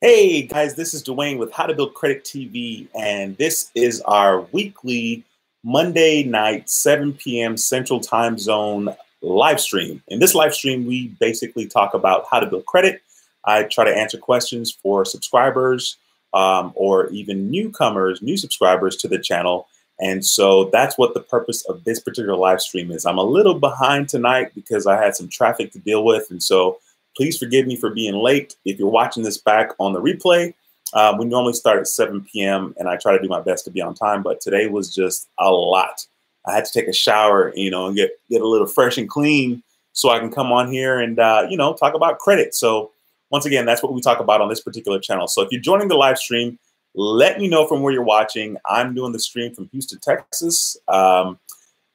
Hey guys, this is Duane with How to Build Credit TV, and this is our weekly Monday night, 7 p.m. Central Time Zone live stream. In this live stream, we basically talk about how to build credit. I try to answer questions for subscribers or even newcomers, new subscribers to the channel. And so that's what the purpose of this particular live stream is. I'm a little behind tonight because I had some traffic to deal with, and so please forgive me for being late. If you're watching this back on the replay, we normally start at 7 p.m. and I try to do my best to be on time, but today was just a lot. I had to take a shower, and get a little fresh and clean so I can come on here and, talk about credit. So once again, that's what we talk about on this particular channel. So if you're joining the live stream, let me know from where you're watching. I'm doing the stream from Houston, Texas.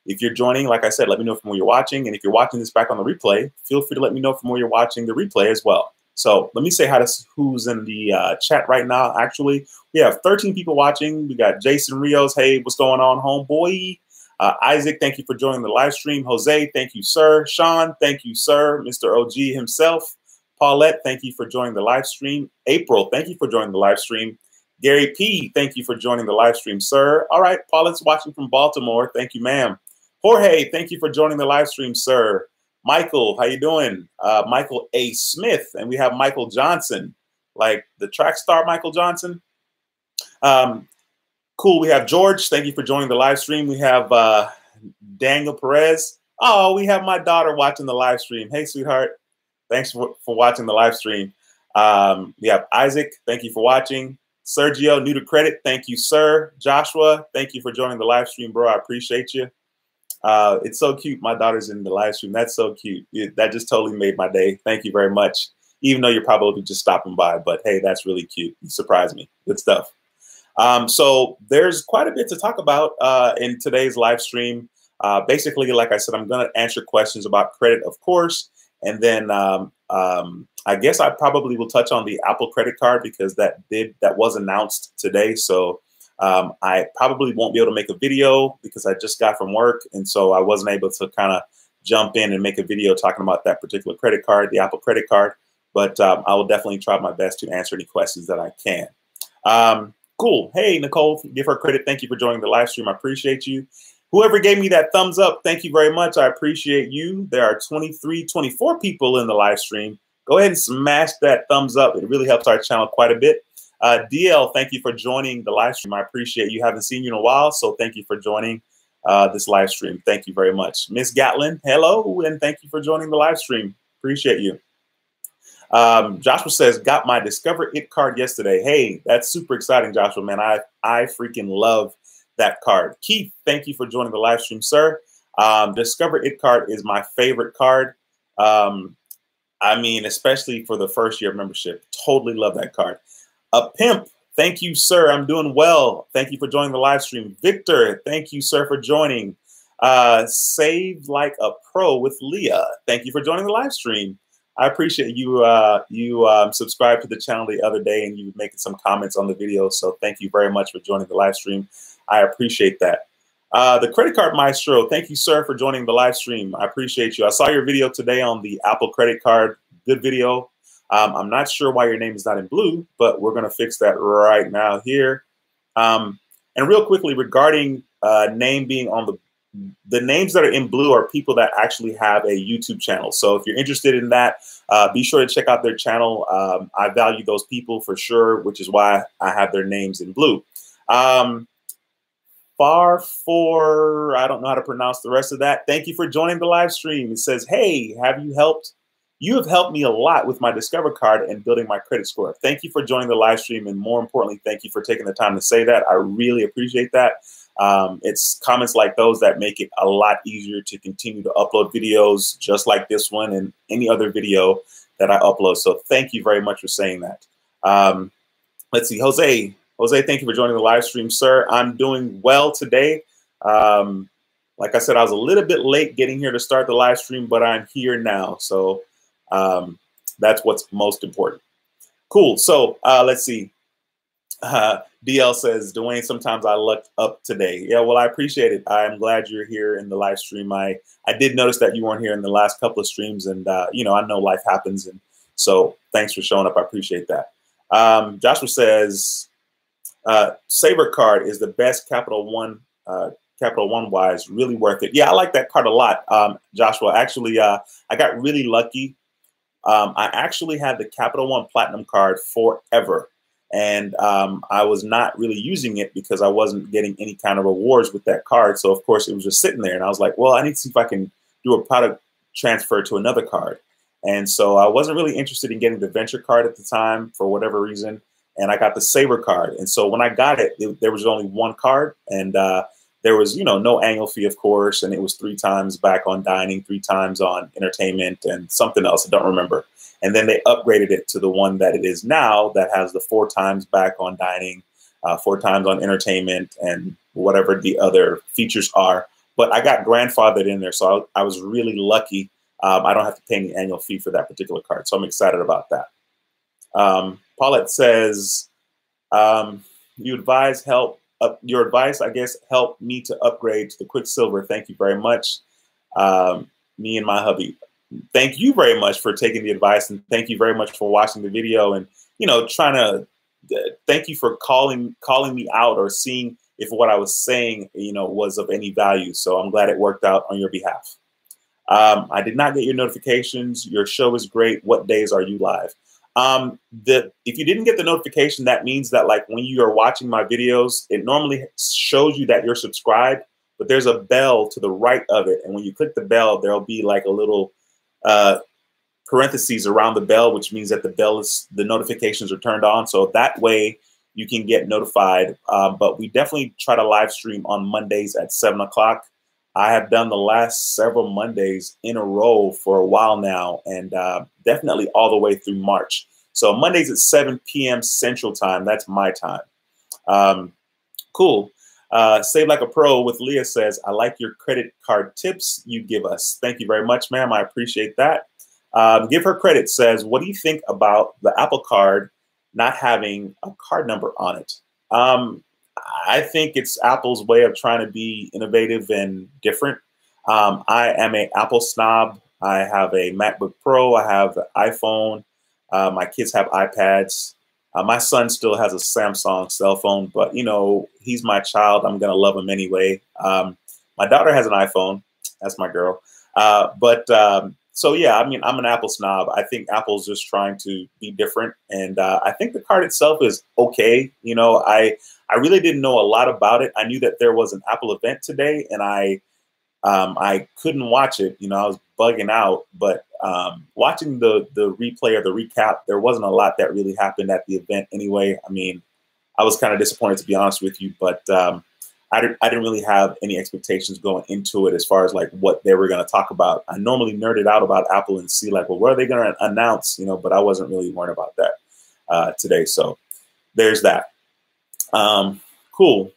If you're joining, like I said, let me know from where you're watching. And if you're watching this back on the replay, feel free to let me know from where you're watching the replay as well. So let me say hi to who's in the chat right now. Actually, we have 13 people watching. We got Jason Rios. Hey, what's going on, homeboy? Isaac, thank you for joining the live stream. Jose, thank you, sir. Sean, thank you, sir. Mr. OG himself. Paulette, thank you for joining the live stream. April, thank you for joining the live stream. Gary P, thank you for joining the live stream, sir. All right, Paulette's watching from Baltimore. Thank you, ma'am. Jorge, thank you for joining the live stream, sir. Michael, how you doing? Michael A. Smith, and we have Michael Johnson, like the track star Michael Johnson. Cool, we have George. Thank you for joining the live stream. We have Daniel Perez. Oh, we have my daughter watching the live stream. Hey, sweetheart. Thanks for watching the live stream. We have Isaac. Thank you for watching. Sergio, new to credit. Thank you, sir. Joshua, thank you for joining the live stream, bro. I appreciate you. It's so cute. My daughter's in the live stream. That's so cute. That just totally made my day. Thank you very much. Even though you're probably just stopping by, but hey, that's really cute. You surprised me. Good stuff. So there's quite a bit to talk about in today's live stream. Basically, like I said, I'm going to answer questions about credit, of course. And then I guess I probably will touch on the Apple credit card because that was announced today. So I probably won't be able to make a video because I just got from work. And so I wasn't able to kind of jump in and make a video talking about that particular credit card, the Apple credit card. But I will definitely try my best to answer any questions that I can. Cool. Hey, Nicole, give her credit. Thank you for joining the live stream. I appreciate you. Whoever gave me that thumbs up, thank you very much. I appreciate you. There are 23, 24 people in the live stream. Go ahead and smash that thumbs up. It really helps our channel quite a bit. DL, thank you for joining the live stream. I appreciate you. Haven't seen you in a while, so thank you for joining this live stream. Thank you very much. Miss Gatlin, hello, and thank you for joining the live stream. Appreciate you. Joshua says, got my Discover It card yesterday. Hey, that's super exciting, Joshua, man. I freaking love that card. Keith, thank you for joining the live stream, sir. Discover It card is my favorite card. I mean, especially for the first year of membership. Totally love that card. Pimp, thank you, sir. I'm doing well. Thank you for joining the live stream. Victor, thank you, sir, for joining. Save Like a Pro with Leah. Thank you for joining the live stream. I appreciate you. You subscribed to the channel the other day and you were making some comments on the video. So thank you very much for joining the live stream. I appreciate that. The Credit Card Maestro, thank you, sir, for joining the live stream. I appreciate you. I saw your video today on the Apple credit card. Good video. I'm not sure why your name is not in blue, but we're going to fix that right now here. And real quickly, regarding name being on the names that are in blue are people that actually have a YouTube channel. So if you're interested in that, be sure to check out their channel. I value those people for sure, which is why I have their names in blue. Far for, I don't know how to pronounce the rest of that. Thank you for joining the live stream. It says, hey, you have helped me a lot with my Discover card and building my credit score. Thank you for joining the live stream. And more importantly, thank you for taking the time to say that. I really appreciate that. It's comments like those that make it a lot easier to continue to upload videos just like this one and any other video that I upload. So thank you very much for saying that. Let's see, Jose, thank you for joining the live stream, sir. I'm doing well today. Like I said, I was a little bit late getting here to start the live stream, but I'm here now. So that's what's most important. Cool. So let's see. DL says, Duane, sometimes I lucked up today. Yeah, well, I appreciate it. I'm glad you're here in the live stream. I did notice that you weren't here in the last couple of streams, and I know life happens, and so thanks for showing up. I appreciate that. Joshua says, Saver card is the best Capital One wise, really worth it. Yeah, I like that card a lot, Joshua. Actually, I got really lucky. I actually had the Capital One Platinum card forever. And I was not really using it because I wasn't getting any kind of rewards with that card. So, of course, it was just sitting there. And I was like, well, I need to see if I can do a product transfer to another card. And so I wasn't really interested in getting the Venture card at the time for whatever reason. And I got the Saver card. And so when I got it, there was only one card. And there was, no annual fee, of course. And it was 3 times back on dining, 3 times on entertainment, and something else. I don't remember. And then they upgraded it to the one that it is now that has the 4 times back on dining, 4 times on entertainment, and whatever the other features are. But I got grandfathered in there, so I was really lucky. I don't have to pay any annual fee for that particular card, so I'm excited about that. Paulette says, your advice, I guess, helped me to upgrade to the Quicksilver. Thank you very much. Me and my hubby. Thank you very much for taking the advice, and thank you very much for watching the video, and trying to thank you for calling me out or seeing if what I was saying was of any value. So I'm glad it worked out on your behalf. I did not get your notifications. Your show is great. What days are you live? If you didn't get the notification, that means that like when you are watching my videos, it normally shows you that you're subscribed, but there's a bell to the right of it, and when you click the bell, there'll be like a little parentheses around the bell, which means that the notifications are turned on. So that way you can get notified. But we definitely try to live stream on Mondays at 7 o'clock. I have done the last several Mondays in a row for a while now, and definitely all the way through March. So Mondays at 7 p.m. Central Time. That's my time. Cool. Save Like a Pro with Leah says, I like your credit card tips you give us. Thank you very much, ma'am. I appreciate that. Give Her Credit says, what do you think about the Apple Card not having a card number on it? I think it's Apple's way of trying to be innovative and different. I am an Apple snob. I have a MacBook Pro. I have the iPhone. My kids have iPads. My son still has a Samsung cell phone, but he's my child. I'm gonna love him anyway. My daughter has an iPhone. That's my girl. So yeah, I mean, I'm an Apple snob. I think Apple's just trying to be different, and I think the card itself is okay. I really didn't know a lot about it. I knew that there was an Apple event today, and I couldn't watch it. I was bugging out, but watching the replay or the recap, there wasn't a lot that really happened at the event anyway. I mean, I was kind of disappointed, to be honest with you, but I didn't really have any expectations going into it as far as like what they were going to talk about. I normally nerded out about Apple and see like, well, what are they going to announce? But I wasn't really worried about that today. So there's that. Cool.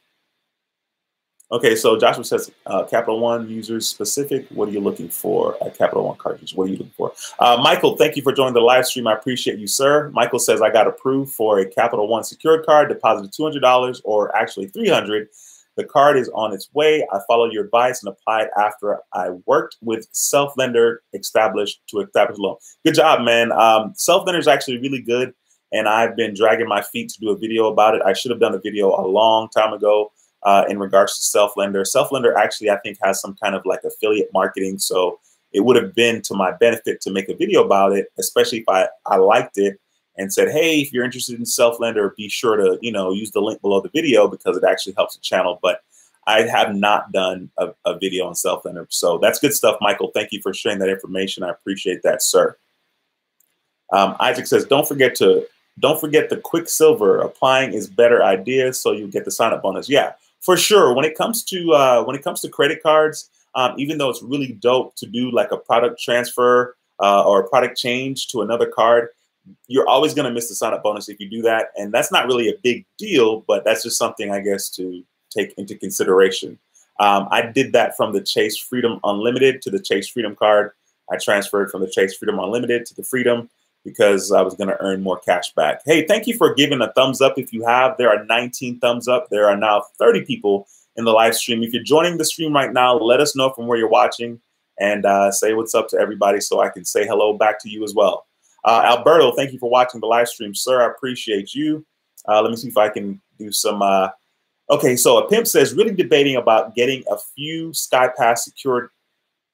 Okay, so Joshua says, Capital One users specific. What are you looking for at Capital One cartridges? What are you looking for? Michael, thank you for joining the live stream. I appreciate you, sir. Michael says, I got approved for a Capital One secured card, deposited $200 or actually $300. The card is on its way. I followed your advice and applied after I worked with self-lender to establish loan. Good job, man. Self-lender is actually really good, and I've been dragging my feet to do a video about it. I should have done a video a long time ago in regards to self-lender. Self-lender actually, I think, has some kind of like affiliate marketing, so it would have been to my benefit to make a video about it, especially if I liked it and said, hey, if you're interested in self-lender, be sure to, use the link below the video because it actually helps the channel. But I have not done a video on self-lender. So that's good stuff, Michael. Thank you for sharing that information. I appreciate that, sir. Isaac says, don't forget the Quicksilver. Applying is better idea, so you get the sign-up bonus. Yeah, for sure. When it comes to credit cards, even though it's really dope to do like a product transfer or a product change to another card, you're always going to miss the sign-up bonus if you do that. And that's not really a big deal, but that's just something, I guess, to take into consideration. I did that from the Chase Freedom Unlimited to the Chase Freedom card. I transferred from the Chase Freedom Unlimited to the Freedom because I was going to earn more cash back. Hey, thank you for giving a thumbs up. If you have, there are 19 thumbs up. There are now 30 people in the live stream. If you're joining the stream right now, let us know from where you're watching and say what's up to everybody so I can say hello back to you as well. Alberto, thank you for watching the live stream, sir. I appreciate you. Let me see if I can do some. Okay, so a pimp says, really debating about getting a few SkyPass secured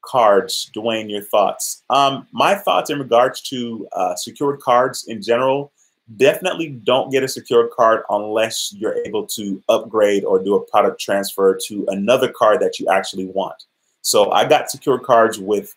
cards. Duane, your thoughts? My thoughts in regards to secured cards in general, definitely don't get a secured card unless you're able to upgrade or do a product transfer to another card that you actually want. So I got secured cards with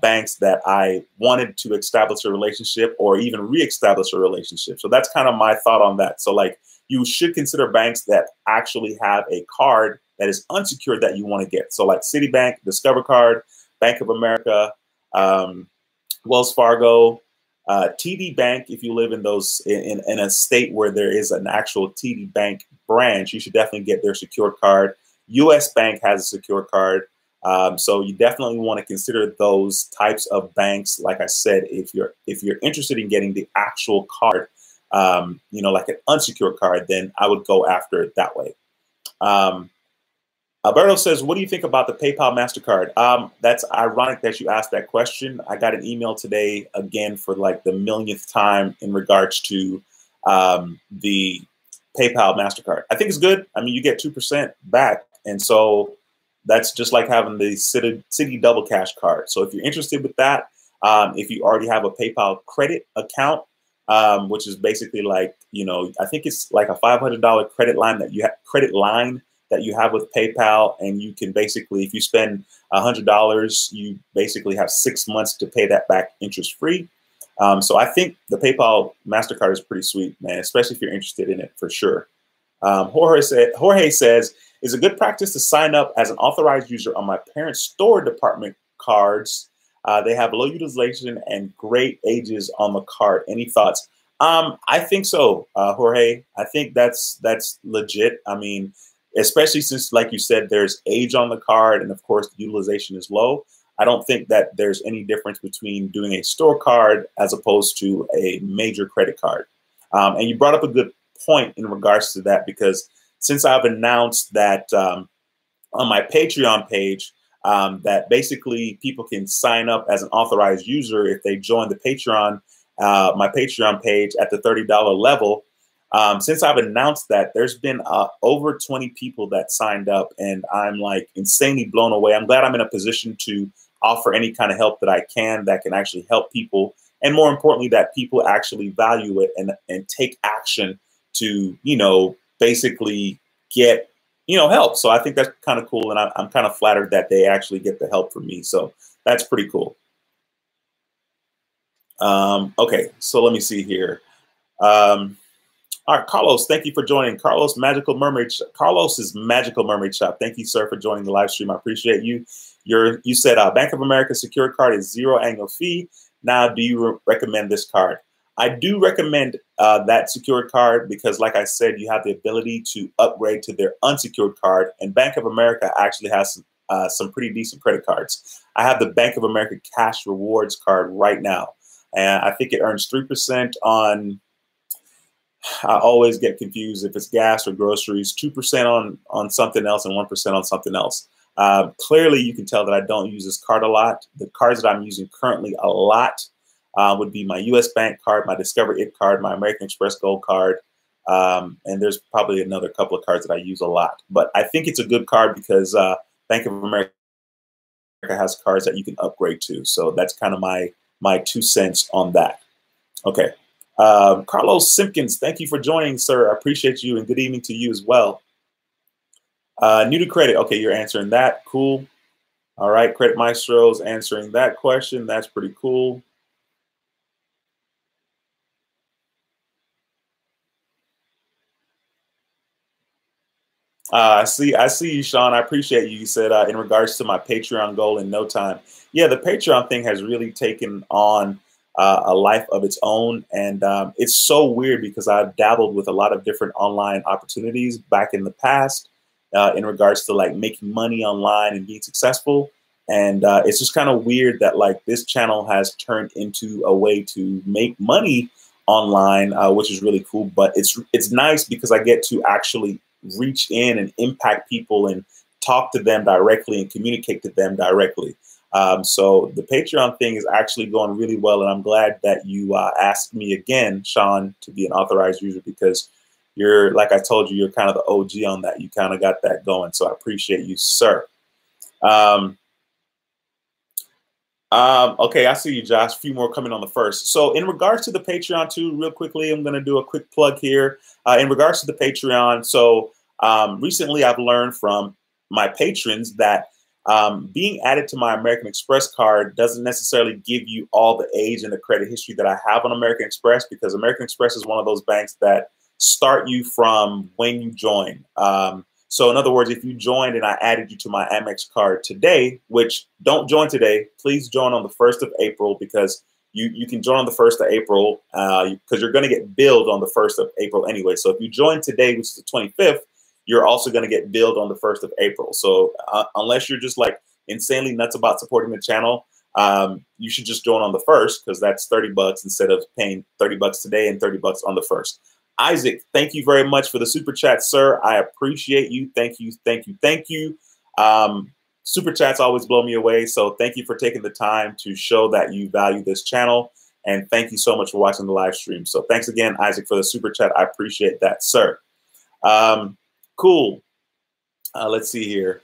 banks that I wanted to establish a relationship or even reestablish a relationship. So that's kind of my thought on that. So like, you should consider banks that actually have a card that is unsecured that you want to get. So like Citibank, Discover Card, Bank of America, Wells Fargo, TD Bank. If you live in those in a state where there is an actual TD Bank branch, you should definitely get their secured card. US Bank has a secured card. So you definitely want to consider those types of banks. Like I said, if you're interested in getting the actual card, you know, like an unsecured card, then I would go after it that way. Alberto says, what do you think about the PayPal MasterCard? That's ironic that you asked that question. I got an email today, again, for like the millionth time in regards to the PayPal MasterCard. I think it's good. I mean, you get 2% back. And so that's just like having the Citi Double Cash card. So if you're interested with that, if you already have a PayPal credit account, which is basically like, you know, I think it's like a $500 credit line that you have with PayPal, and you can basically, if you spend $100, you basically have 6 months to pay that back interest free. So I think the PayPal MasterCard is pretty sweet, man, especially if you're interested in it for sure. Jorge says, is it good practice to sign up as an authorized user on my parents' store department cards? They have low utilization and great ages on the card. Any thoughts? I think so, Jorge. I think that's legit. I mean, especially since, like you said, there's age on the card, and of course the utilization is low. I don't think that there's any difference between doing a store card as opposed to a major credit card. And you brought up a good point in regards to that, because since I've announced that on my Patreon page, that basically people can sign up as an authorized user if they join the Patreon, my Patreon page at the $30 level. Since I've announced that, there's been over 20 people that signed up, and I'm like insanely blown away. I'm glad I'm in a position to offer any kind of help that I can that can actually help people, and more importantly, that people actually value it and take action to, you know, basically get, you know, help. So I think that's kind of cool, and I'm kind of flattered that they actually get the help from me. So that's pretty cool. Okay, so let me see here. All right, Carlos, thank you for joining. Carlos, Magical Mermaid. Carlos's Magical Mermaid Shop. Thank you, sir, for joining the live stream. I appreciate you. You said Bank of America secured card is 0 annual fee. Now, do you recommend this card? I do recommend that secured card because, like I said, you have the ability to upgrade to their unsecured card, and Bank of America actually has some pretty decent credit cards. I have the Bank of America Cash Rewards card right now, and I think it earns 3% on. I always get confused if it's gas or groceries, 2% on something else and 1% on something else. Clearly, you can tell that I don't use this card a lot. The cards that I'm using currently a lot would be my US Bank card, my Discover It card, my American Express Gold card, and there's probably another couple of cards that I use a lot. But I think it's a good card because Bank of America has cards that you can upgrade to. So that's kind of my 2 cents on that. Okay. Carlos Simpkins, thank you for joining, sir. I appreciate you, and good evening to you as well. New to credit. Okay, you're answering that. Cool. All right, Credit Maestro's answering that question. That's pretty cool. I see you, Sean. I appreciate you. You said in regards to my Patreon goal in no time. Yeah, the Patreon thing has really taken on a life of its own. And it's so weird because I've dabbled with a lot of different online opportunities back in the past in regards to like making money online and being successful. And it's just kind of weird that like this channel has turned into a way to make money online, which is really cool. But it's nice because I get to actually reach in and impact people and talk to them directly and communicate to them directly. So the Patreon thing is actually going really well, and I'm glad that you asked me again, Sean, to be an authorized user, because you're, like I told you, you're kind of the OG on that. You kind of got that going, so I appreciate you, sir. Okay, I see you, Josh. A few more coming on the first. So in regards to the Patreon too, real quickly, I'm going to do a quick plug here. In regards to the Patreon, so recently I've learned from my patrons that being added to my American Express card doesn't necessarily give you all the age and the credit history that I have on American Express, because American Express is one of those banks that start you from when you join. So in other words, if you joined and I added you to my Amex card today, which don't join today, please join on the 1st of April, because you can join on the 1st of April because you're going to get billed on the 1st of April anyway. So if you join today, which is the 25th, you're also going to get billed on the 1st of April. So unless you're just like insanely nuts about supporting the channel, you should just join on the 1st, because that's $30 instead of paying $30 today and $30 on the 1st. Isaac, thank you very much for the super chat, sir. I appreciate you. Thank you, thank you, thank you. Super chats always blow me away, so thank you for taking the time to show that you value this channel, and thank you so much for watching the live stream. So thanks again, Isaac, for the super chat. I appreciate that, sir. Cool. Let's see here.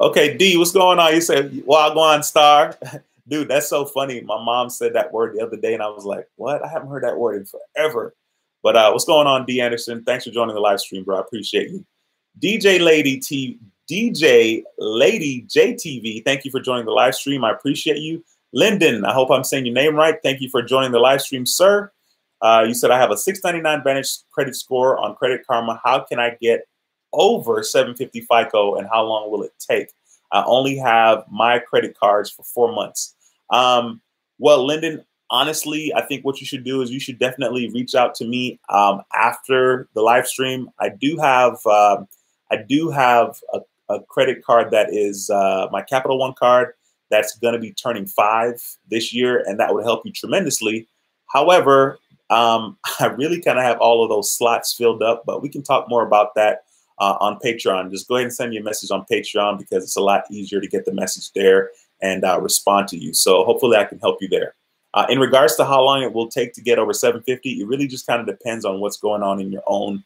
Okay, D, what's going on? You said, well, go on, star. Dude, that's so funny. My mom said that word the other day, and I was like, what? I haven't heard that word in forever. But what's going on, D Anderson? Thanks for joining the live stream, bro. I appreciate you. DJ Lady JTV, thank you for joining the live stream. I appreciate you. Lyndon, I hope I'm saying your name right. Thank you for joining the live stream, sir. You said I have a 699 Vantage credit score on Credit Karma. How can I get over 750 FICO, and how long will it take? I only have my credit cards for 4 months. Well, Lyndon, honestly, I think what you should do is you should definitely reach out to me after the live stream. I do have a credit card that is my Capital One card that's going to be turning 5 this year, and that would help you tremendously. However, I really kind of have all of those slots filled up, but we can talk more about that on Patreon. Just go ahead and send me a message on Patreon, because it's a lot easier to get the message there and respond to you. So hopefully I can help you there. In regards to how long it will take to get over 750, it really just kind of depends on what's going on in your own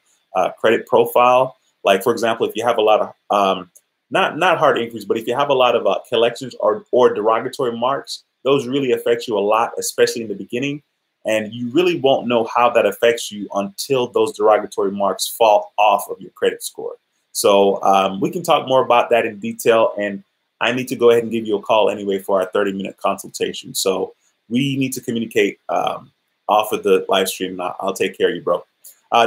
credit profile. Like, for example, if you have a lot of, not hard inquiries, but if you have a lot of collections or derogatory marks, those really affect you a lot, especially in the beginning. And you really won't know how that affects you until those derogatory marks fall off of your credit score. So we can talk more about that in detail. And I need to go ahead and give you a call anyway for our 30-minute consultation. So we need to communicate off of the live stream. I'll take care of you, bro.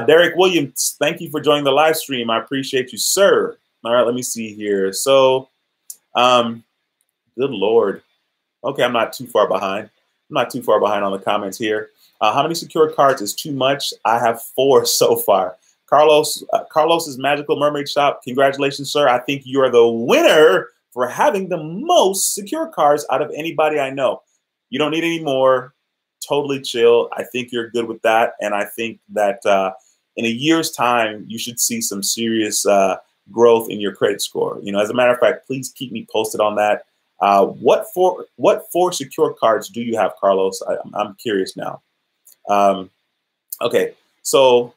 Derek Williams, thank you for joining the live stream. I appreciate you, sir. All right, let me see here. So, good Lord. Okay, I'm not too far behind. I'm not too far behind on the comments here. How many secured cards is too much? I have 4 so far. Carlos's Magical Mermaid Shop. Congratulations, sir. I think you are the winner for having the most secure cards out of anybody I know. You don't need any more. Totally chill. I think you're good with that. And I think that in a year's time, you should see some serious growth in your credit score. You know, as a matter of fact, please keep me posted on that. What four secure cards do you have, Carlos? I'm curious now. Okay, so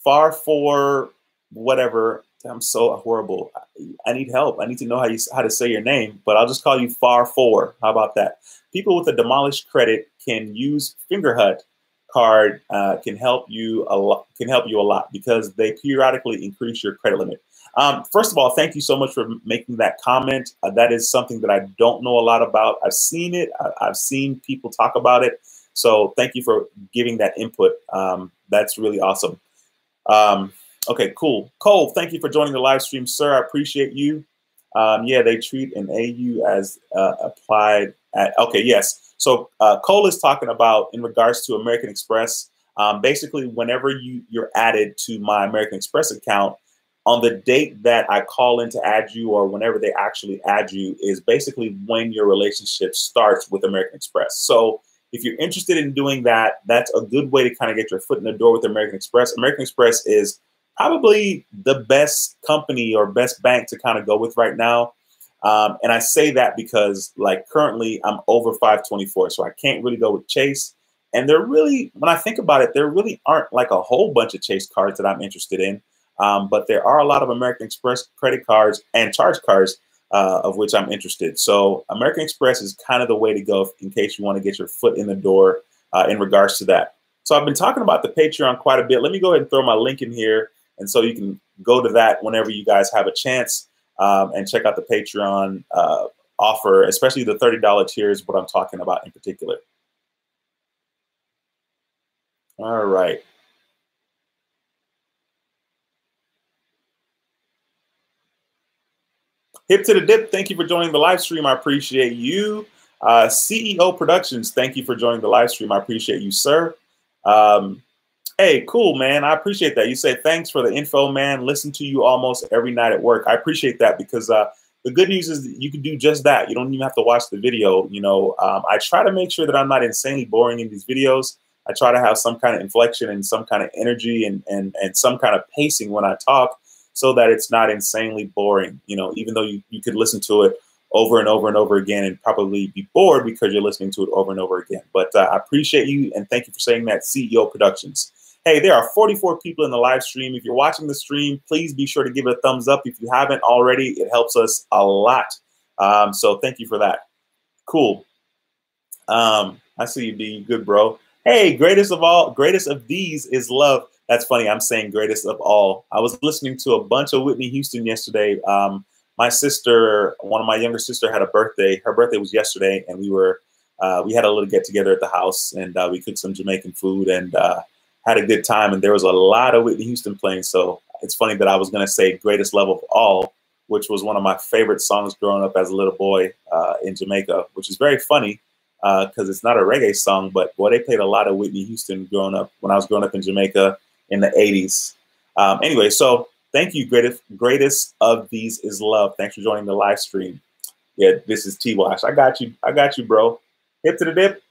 FAR 4, whatever. I'm so horrible. I need help. I need to know how to say your name, but I'll just call you FAR 4. How about that? People with a demolished credit can use Fingerhut card. Can help you a lot because they periodically increase your credit limit. First of all, thank you so much for making that comment. That is something that I don't know a lot about. I've seen it. I've seen people talk about it. So thank you for giving that input. That's really awesome. Okay, cool. Cole, thank you for joining the live stream, sir. I appreciate you. Yeah, they treat an AU as applied at, okay, yes. So Cole is talking about in regards to American Express. Basically, whenever you're added to my American Express account, on the date that I call in to add you or whenever they actually add you is basically when your relationship starts with American Express. So if you're interested in doing that, that's a good way to kind of get your foot in the door with American Express. American Express is probably the best company or best bank to kind of go with right now. And I say that because like currently I'm over 524, so I can't really go with Chase. And there really, when I think about it, there really aren't like a whole bunch of Chase cards that I'm interested in. But there are a lot of American Express credit cards and charge cards of which I'm interested. So American Express is kind of the way to go in case you want to get your foot in the door in regards to that. So I've been talking about the Patreon quite a bit. Let me go ahead and throw my link in here. And so you can go to that whenever you guys have a chance and check out the Patreon offer, especially the $30 tier is what I'm talking about in particular. All right. Hip to the dip, thank you for joining the live stream. I appreciate you. CEO Productions, thank you for joining the live stream. I appreciate you, sir. Hey, cool, man. I appreciate that. You said thanks for the info, man. Listen to you almost every night at work. I appreciate that because the good news is that you can do just that. You don't even have to watch the video. You know, I try to make sure that I'm not insanely boring in these videos. I try to have some kind of inflection and some kind of energy and some kind of pacing when I talk, so that it's not insanely boring, you know, even though you could listen to it over and over and over again and probably be bored because you're listening to it over and over again. But I appreciate you and thank you for saying that, CEO Productions. Hey, there are 44 people in the live stream. If you're watching the stream, please be sure to give it a thumbs up. If you haven't already, it helps us a lot. So thank you for that. Cool. I see you, D. Good, bro. Hey, greatest of these is love. That's funny. I'm saying greatest of all. I was listening to a bunch of Whitney Houston yesterday. My sister, one of my younger sister, had a birthday. Her birthday was yesterday, and we had a little get together at the house, and we cooked some Jamaican food and had a good time. And there was a lot of Whitney Houston playing. So it's funny that I was going to say greatest love of all, which was one of my favorite songs growing up as a little boy in Jamaica, which is very funny because it's not a reggae song, but boy, they played a lot of Whitney Houston growing up when I was growing up in Jamaica in the 80s. Anyway, so thank you. Greatest of these is love. Thanks for joining the live stream. Yeah, this is T-Wash. I got you, bro. Hip to the dip.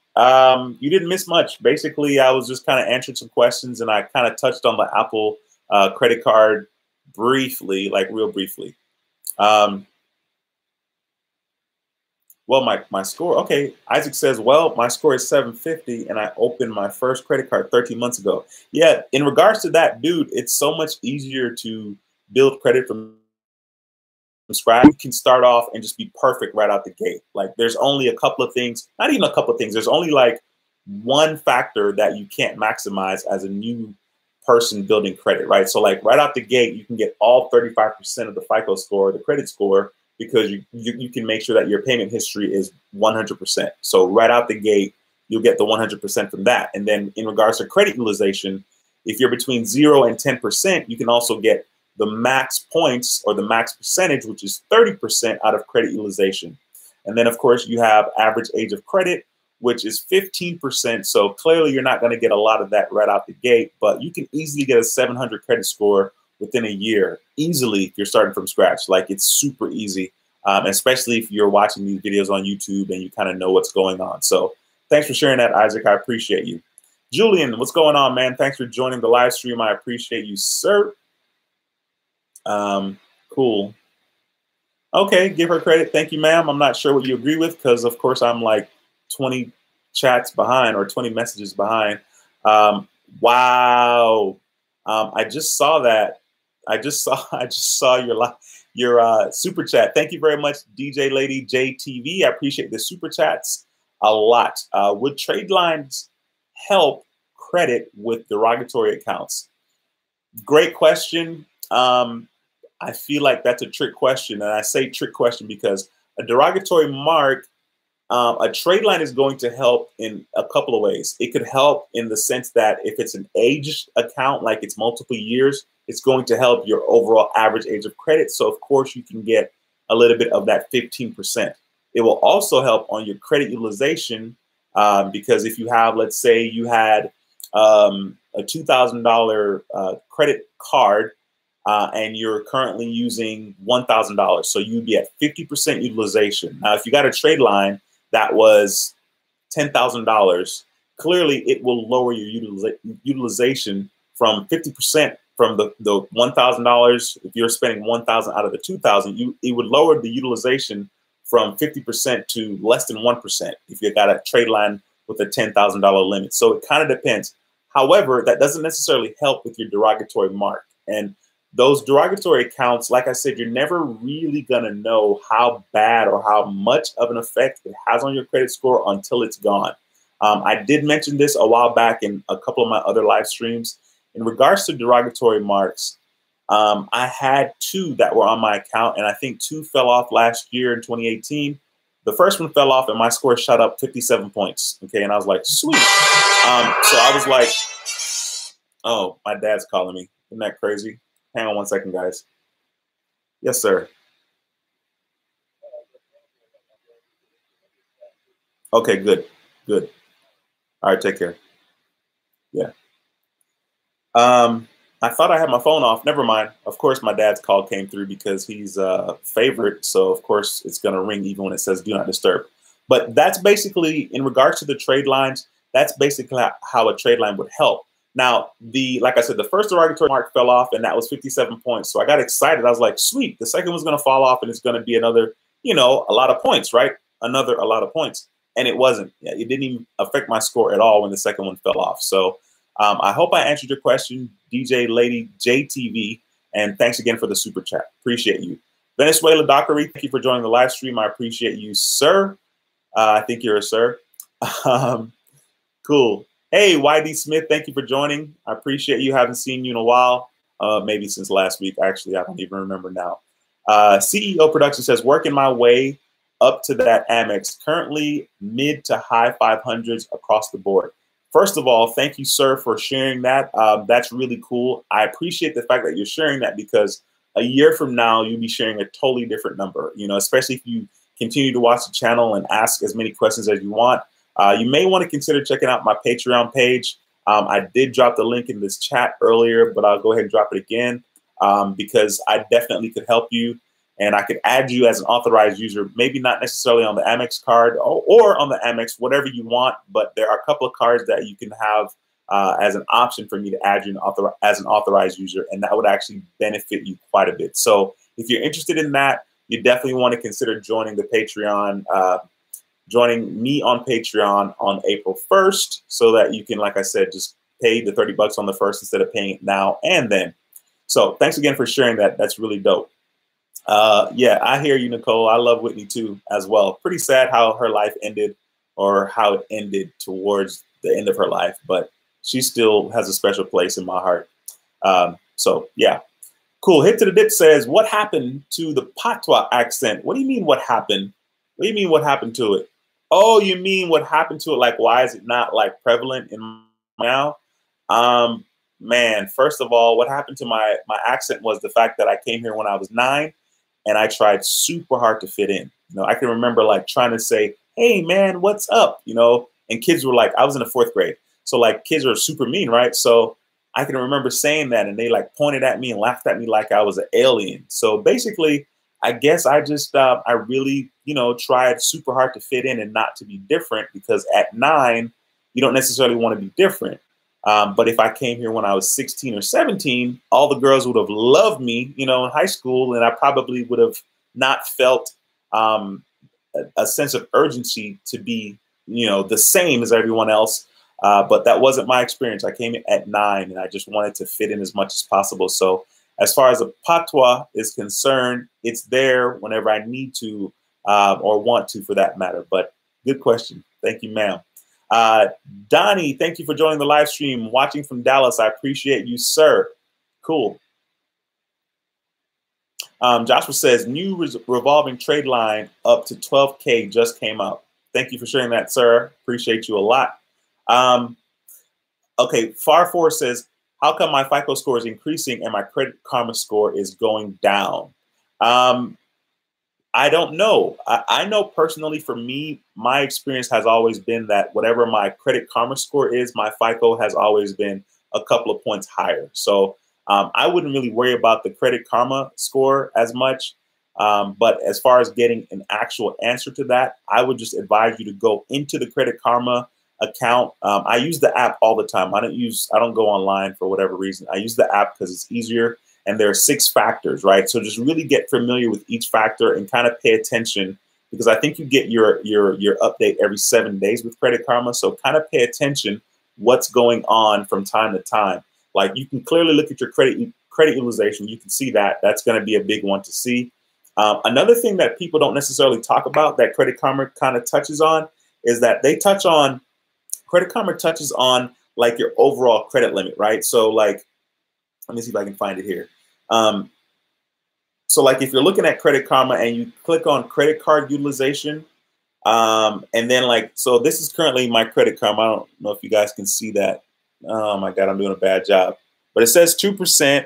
You didn't miss much. Basically, I was just kind of answering some questions, and I kind of touched on the Apple credit card briefly, like real briefly. Well, my score, okay. Isaac says, well, my score is 750 and I opened my first credit card 13 months ago. Yeah, in regards to that, dude, it's so much easier to build credit from scratch. You can start off and just be perfect right out the gate. Like there's only a couple of things, not even a couple of things. There's only like one factor that you can't maximize as a new person building credit, right? So like right out the gate, you can get all 35% of the FICO score, the credit score, because you can make sure that your payment history is 100%. So right out the gate, you'll get the 100% from that. And then in regards to credit utilization, if you're between 0 and 10%, you can also get the max points or the max percentage, which is 30% out of credit utilization. And then, of course, you have average age of credit, which is 15%. So clearly you're not going to get a lot of that right out the gate, but you can easily get a 700 credit score within a year, easily, if you're starting from scratch. Like it's super easy, especially if you're watching these videos on YouTube and you kind of know what's going on. So thanks for sharing that, Isaac. I appreciate you. Julian, what's going on, man? Thanks for joining the live stream. I appreciate you, sir. Cool. Okay, give her credit. Thank you, ma'am. I'm not sure what you agree with because, of course, I'm like 20 chats behind or 20 messages behind. Wow. I just saw that. I just saw your super chat. Thank you very much, DJ Lady JTV. I appreciate the super chats a lot. Would trade lines help credit with derogatory accounts? Great question. I feel like that's a trick question, and I say trick question because a derogatory mark, a trade line is going to help in a couple of ways. It could help in the sense that if it's an aged account, like it's multiple years, it's going to help your overall average age of credit. So, of course, you can get a little bit of that 15%. It will also help on your credit utilization because if you have, let's say you had a $2,000 credit card and you're currently using $1,000. So you'd be at 50% utilization. Now, if you got a trade line that was $10,000, clearly it will lower your utilization from 50% from the $1,000, if you're spending 1,000 out of the 2,000, it would lower the utilization from 50% to less than 1% if you got a trade line with a $10,000 limit. So it kind of depends. However, that doesn't necessarily help with your derogatory mark. And those derogatory accounts, like I said, you're never really going to know how bad or how much of an effect it has on your credit score until it's gone. I did mention this a while back in a couple of my other live streams. In regards to derogatory marks, I had 2 that were on my account, and I think 2 fell off last year in 2018. The first one fell off, and my score shot up 57 points. Okay, and I was like, sweet. So I was like, oh, my dad's calling me. Isn't that crazy? Hang on one second, guys. Yes, sir. Okay, good, good. All right, take care. Yeah. I thought I had my phone off. Never mind. Of course, my dad's call came through because he's a favorite. So, of course, it's going to ring even when it says do not disturb. But that's basically, in regards to the trade lines, that's basically how a trade line would help. Now, like I said, the first derogatory mark fell off, and that was 57 points. So I got excited. I was like, sweet. The second one's going to fall off, and it's going to be another, a lot of points, right? A lot of points. And it wasn't. Yeah, it didn't even affect my score at all when the second one fell off. So I hope I answered your question, DJ Lady JTV, and thanks again for the super chat. Appreciate you. Venezuela Dockery, thank you for joining the live stream. I appreciate you, sir. I think you're a sir. Cool. Hey, YD Smith, thank you for joining. I appreciate you. Haven't seen you in a while, maybe since last week. Actually, I don't even remember now. CEO Production says, working my way up to that Amex, currently mid to high 500s across the board. First of all, thank you, sir, for sharing that. That's really cool. I appreciate the fact that you're sharing that because a year from now, you'll be sharing a totally different number, especially if you continue to watch the channel and ask as many questions as you want. You may want to consider checking out my Patreon page. I did drop the link in this chat earlier, but I'll go ahead and drop it again because I definitely could help you. And I could add you as an authorized user, maybe not necessarily on the Amex card or on the Amex, whatever you want. But there are a couple of cards that you can have as an option for me to add you as an authorized user. And that would actually benefit you quite a bit. So if you're interested in that, you definitely want to consider joining the Patreon, joining me on Patreon on April 1st so that you can, like I said, just pay the $30 on the 1st instead of paying it now and then. So thanks again for sharing that. That's really dope. Yeah, I hear you, Nicole. I love Whitney too, as well. Pretty sad how her life ended or how it ended towards the end of her life, but she still has a special place in my heart. So yeah, cool. Hit to the Dip says, what happened to the patois accent? What do you mean what happened? What do you mean what happened to it? Oh, you mean what happened to it? Like, why is it not like prevalent in now? Man, first of all, what happened to my accent was the fact that I came here when I was 9. And I tried super hard to fit in. I can remember like trying to say, hey, man, what's up? And kids were like, I was in the 4th grade. So like kids are super mean, right? So I can remember saying that and they like pointed at me and laughed at me like I was an alien. So basically, I guess I just, I really, tried super hard to fit in and not to be different because at 9, you don't necessarily want to be different. But if I came here when I was 16 or 17, all the girls would have loved me, in high school, and I probably would have not felt a sense of urgency to be, the same as everyone else. But that wasn't my experience. I came in at 9, and I just wanted to fit in as much as possible. So as far as a patois is concerned, it's there whenever I need to or want to, for that matter. But good question. Thank you, ma'am. Donnie, thank you for joining the live stream, watching from Dallas. I appreciate you, sir. Cool. Joshua says, new revolving trade line up to 12K just came out. Thank you for sharing that, sir. Appreciate you a lot. Okay, Far Forward says, how come my FICO score is increasing and my Credit Karma score is going down? I don't know. I know personally for me, my experience has always been that whatever my Credit Karma score is, my FICO has always been a couple of points higher. So I wouldn't really worry about the Credit Karma score as much. But as far as getting an actual answer to that, I would just advise you to go into the Credit Karma account. I use the app all the time. I don't go online for whatever reason. I use the app because it's easier. And there are 6 factors, right? So just really get familiar with each factor and kind of pay attention, because I think you get your update every 7 days with Credit Karma. So kind of pay attention what's going on from time to time. Like, you can clearly look at your credit utilization. You can see that. That's going to be a big one to see. Another thing that people don't necessarily talk about that Credit Karma kind of touches on is that Credit Karma touches on like your overall credit limit, right? So like, let me see if I can find it here. So like, if you're looking at Credit Karma and you click on credit card utilization, and then like, so this is currently my Credit Karma. I don't know if you guys can see that. Oh my God, I'm doing a bad job. But it says 2%.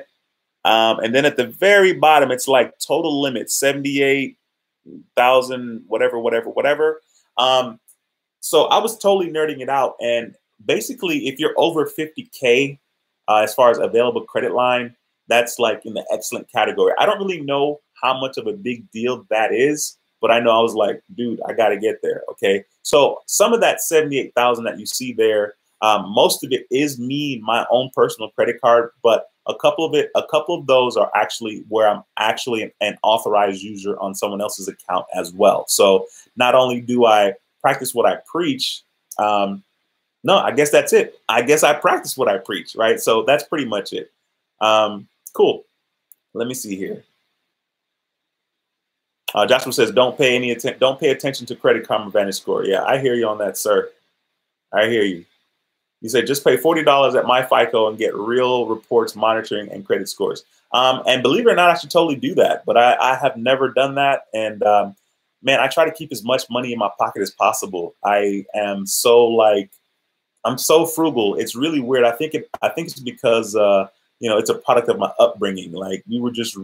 And then at the very bottom, it's like total limit, 78,000, whatever. So I was totally nerding it out. And basically, if you're over 50K, as far as available credit line, that's like in the excellent category. I don't really know how much of a big deal that is, but I know I was like, dude, I got to get there. Okay. So some of that 78,000 that you see there, most of it is me, my own personal credit card, but a couple of those are actually where I'm actually an authorized user on someone else's account as well. So not only do I practice what I preach, no, I guess that's it. I guess I practice what I preach, right? So that's pretty much it. Cool. Let me see here. Joshua says, don't pay attention to Credit Karma Vantage Score. Yeah, I hear you on that, sir. I hear you. You said just pay $40 at MyFICO and get real reports, monitoring, and credit scores. And believe it or not, I should totally do that. But I have never done that. And man, I try to keep as much money in my pocket as possible. I am so like, I'm so frugal. It's really weird. I think it's because it's a product of my upbringing. Like, Jamaica's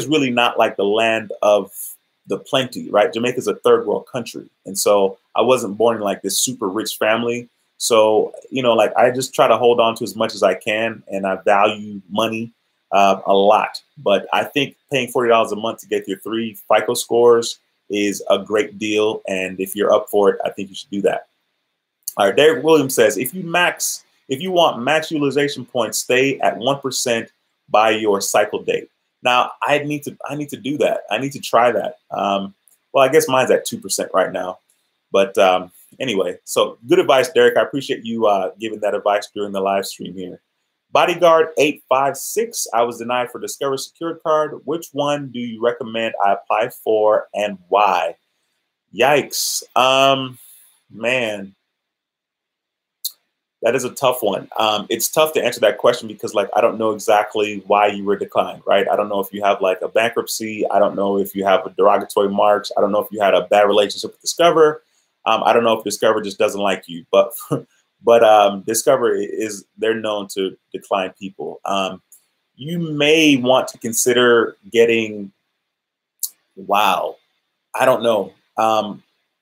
really not like the land of the plenty, right? Jamaica's a third world country. And so I wasn't born in like this super rich family. So, like, I just try to hold on to as much as I can, and I value money a lot. But I think paying $40 a month to get your 3 FICO scores is a great deal. And if you're up for it, I think you should do that. All right, Derek Williams says, if you want max utilization points, stay at 1% by your cycle date. Now, I need to do that. I need to try that. Well, I guess mine's at 2% right now. But anyway, so good advice, Derek. I appreciate you giving that advice during the live stream here. Bodyguard 856, I was denied for Discover Secured Card. Which one do you recommend I apply for and why? Yikes. Man. That is a tough one. It's tough to answer that question because, like, I don't know exactly why you were declined, right? I don't know if you have like a bankruptcy. I don't know if you have a derogatory marks. I don't know if you had a bad relationship with Discover. I don't know if Discover just doesn't like you, but Discover they're known to decline people. You may want to consider getting, wow, I don't know.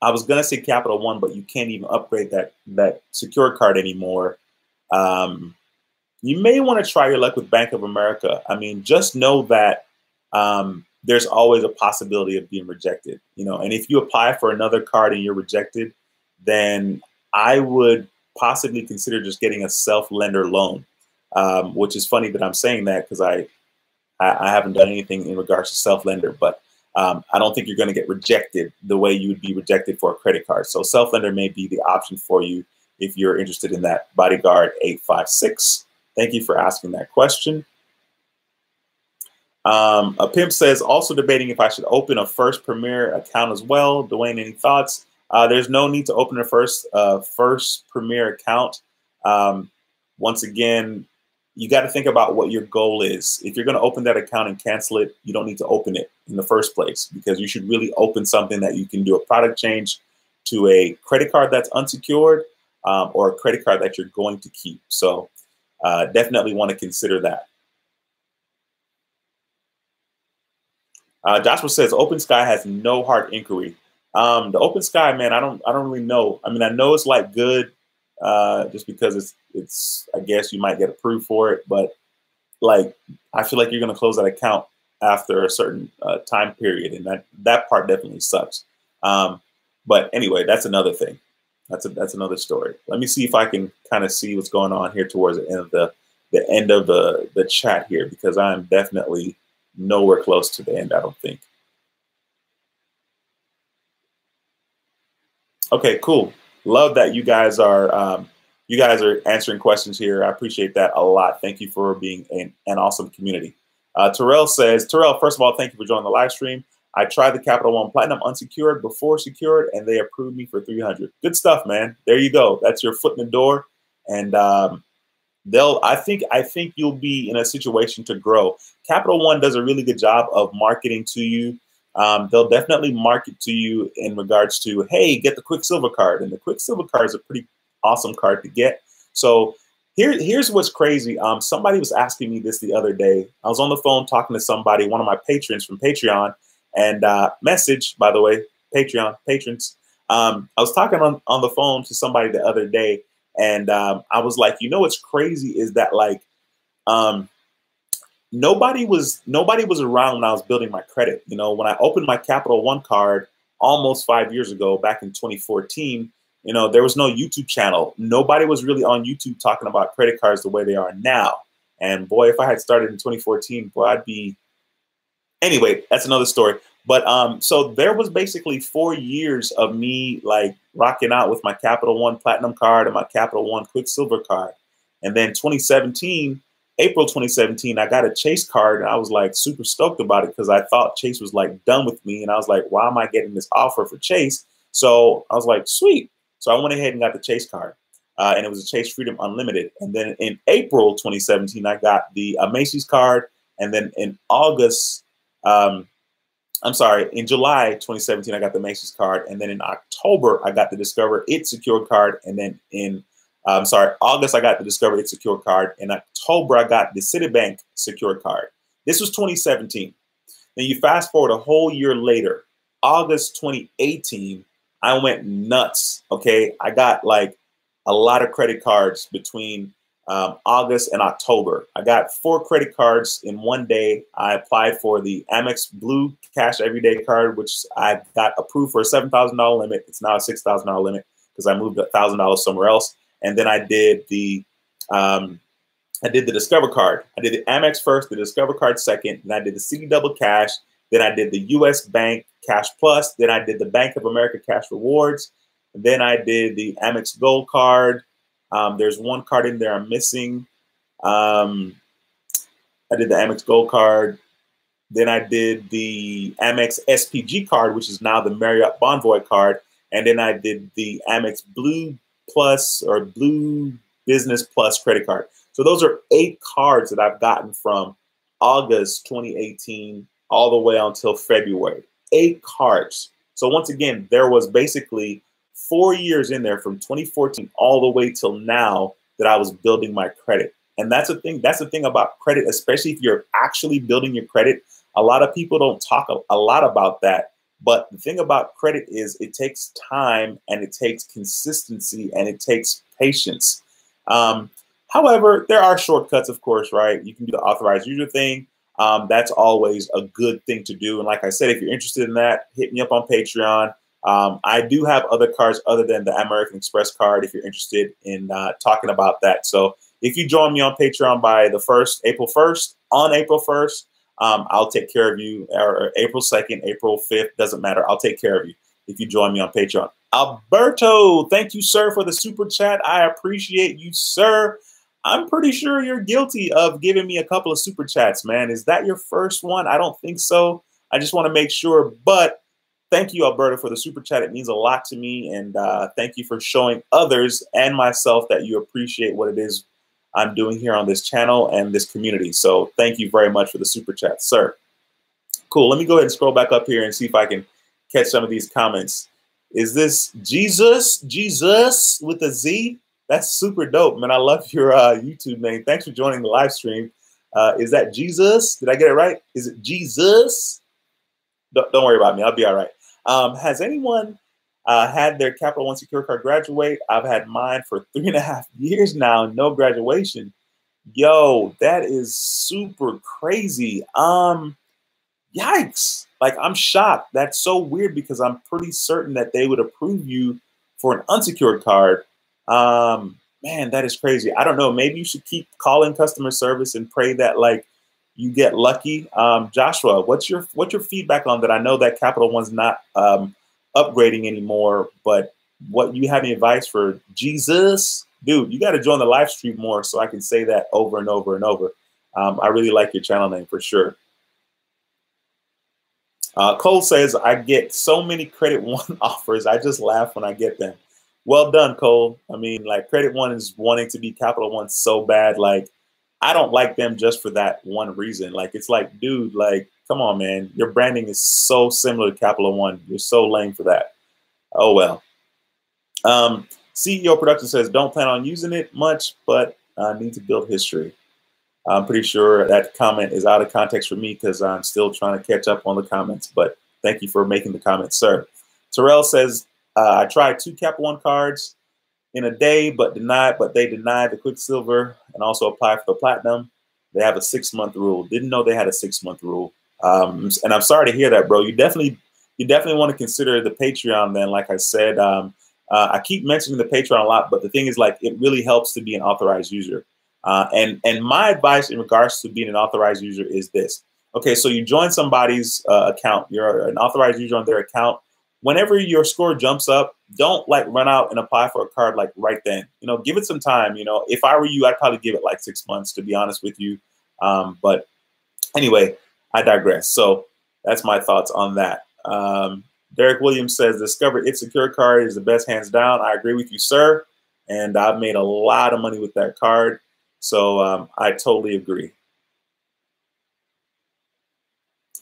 I was gonna say Capital One, but you can't even upgrade that secure card anymore. You may want to try your luck with Bank of America. I mean, just know that there's always a possibility of being rejected. And if you apply for another card and you're rejected, then I would possibly consider just getting a self-lender loan. Which is funny that I'm saying that because I haven't done anything in regards to self-lender, but I don't think you're going to get rejected the way you would be rejected for a credit card. So self-lender may be the option for you if you're interested in that. Bodyguard 856. Thank you for asking that question. A pimp says, also debating if I should open a First Premier account as well. Duane, any thoughts? There's no need to open a First Premier account. Once again, you got to think about what your goal is. If you're going to open that account and cancel it, you don't need to open it in the first place, because you should really open something that you can do a product change to a credit card that's unsecured, or a credit card that you're going to keep. So definitely want to consider that. Joshua says Open Sky has no hard inquiry. The Open Sky, man, I don't really know. I mean, I know it's like good, just because it's I guess you might get approved for it, but like I feel like you're going to close that account after a certain time period, and that part definitely sucks. But anyway, that's another thing. That's another story. Let me see if I can kind of see what's going on here towards the end of the chat here, because I'm definitely nowhere close to the end, I don't think. Okay, cool. Love that you guys are answering questions here. I appreciate that a lot. Thank you for being an awesome community. Terrell says, Terrell, first of all, thank you for joining the live stream. I tried the Capital One Platinum unsecured before secured, and they approved me for 300. Good stuff, man. There you go. That's your foot in the door, and I think you'll be in a situation to grow. Capital One does a really good job of marketing to you. They'll definitely market to you in regards to, hey, get the Quicksilver card, and the Quicksilver card is a pretty awesome card to get. So here's what's crazy. Somebody was asking me this the other day. I was on the phone talking to somebody, one of my patrons from Patreon. And message, by the way, Patreon patrons. I was talking on the phone to somebody the other day, and I was like, you know, what's crazy is that like nobody was around when I was building my credit. You know, when I opened my Capital One card almost 5 years ago, back in 2014, you know, there was no YouTube channel. Nobody was really on YouTube talking about credit cards the way they are now. And boy, if I had started in 2014, boy, I'd be. Anyway, that's another story. But so there was basically 4 years of me like rocking out with my Capital One Platinum card and my Capital One Quicksilver card. And then April 2017, I got a Chase card, and I was like super stoked about it because I thought Chase was like done with me. And I was like, why am I getting this offer for Chase? So I was like, sweet. So I went ahead and got the Chase card. And it was a Chase Freedom Unlimited. And then in April 2017, I got the Macy's card. And then in in July 2017, I got the Macy's card. And then in October, I got the Discover It Secured card. And then in August, I got the Discover It Secured card. In October, I got the Citibank Secured card. This was 2017. Then you fast forward a whole year later, August 2018, I went nuts. Okay. I got like a lot of credit cards between August and October. I got 4 credit cards in one day. I applied for the Amex Blue Cash Everyday card, which I got approved for a $7,000 limit. It's now a $6,000 limit because I moved $1,000 somewhere else. And then I did the Discover card. I did the Amex first, the Discover card second, and I did the Citi Double Cash. Then I did the U.S. Bank Cash Plus. Then I did the Bank of America Cash Rewards. And then I did the Amex Gold card. There's one card in there I'm missing. I did the Amex Gold card. Then I did the Amex SPG card, which is now the Marriott Bonvoy card. And then I did the Amex Blue Plus or Blue Business Plus credit card. So those are 8 cards that I've gotten from August 2018 all the way until February. 8 cards. So once again, there was basically 4 years in there from 2014 all the way till now that I was building my credit. And that's the thing. That's the thing about credit, especially if you're actually building your credit. A lot of people don't talk a lot about that. But the thing about credit is it takes time, and it takes consistency, and it takes patience. However, there are shortcuts, of course, right? You can do the authorized user thing. That's always a good thing to do. And like I said, if you're interested in that, hit me up on Patreon. I do have other cards other than the American Express card if you're interested in talking about that. So if you join me on Patreon by the April 1st, I'll take care of you, or April 2nd, April 5th, doesn't matter. I'll take care of you if you join me on Patreon. Alberto, thank you, sir, for the super chat. I appreciate you, sir. I'm pretty sure you're guilty of giving me a couple of super chats, man. Is that your first one? I don't think so. I just want to make sure. But thank you, Alberto, for the super chat. It means a lot to me. And thank you for showing others and myself that you appreciate what it is I'm doing here on this channel and this community. So thank you very much for the super chat, sir. Cool. Let me go ahead and scroll back up here and see if I can catch some of these comments. Is this Jesus with a Z? That's super dope, man. I love your YouTube name. Thanks for joining the live stream. Is that Jesus? Did I get it right? Is it Jesus? Don't worry about me. I'll be all right. Has anyone had their Capital One Secure card graduate? I've had mine for 3.5 years now. No graduation. Yo, that is super crazy. Yikes. Like, I'm shocked. That's so weird because I'm pretty certain that they would approve you for an unsecured card. Man, that is crazy. I don't know. Maybe you should keep calling customer service and pray that like you get lucky. Joshua, what's your feedback on that? I know that Capital One's not upgrading anymore, but what you have any advice for Jesus? Dude, you got to join the live stream more so I can say that over and over and over. I really like your channel name for sure. Cole says, I get so many Credit One offers. I just laugh when I get them. Well done, Cole. I mean, like, Credit One is wanting to be Capital One so bad. Like, I don't like them just for that one reason. Like, it's like, dude, like, come on, man. Your branding is so similar to Capital One. You're so lame for that. Oh, well. CEO Production says, don't plan on using it much, but need to build history. I'm pretty sure that comment is out of context for me because I'm still trying to catch up on the comments, but thank you for making the comment, sir. Terrell says, I tried 2 Cap One cards in a day, but they denied the Quicksilver and also applied for the Platinum. They have a 6-month rule. Didn't know they had a 6-month rule. And I'm sorry to hear that, bro. You definitely want to consider the Patreon then, like I said. I keep mentioning the Patreon a lot, but the thing is, like, it really helps to be an authorized user. And my advice in regards to being an authorized user is this. Okay, so you join somebody's account. You're an authorized user on their account. Whenever your score jumps up, don't like run out and apply for a card like right then. You know, give it some time. You know, if I were you, I'd probably give it like 6 months, to be honest with you. But anyway, I digress. So that's my thoughts on that. Derek Williams says, Discover It's Secure card is the best, hands down. I agree with you, sir. And I've made a lot of money with that card. So I totally agree.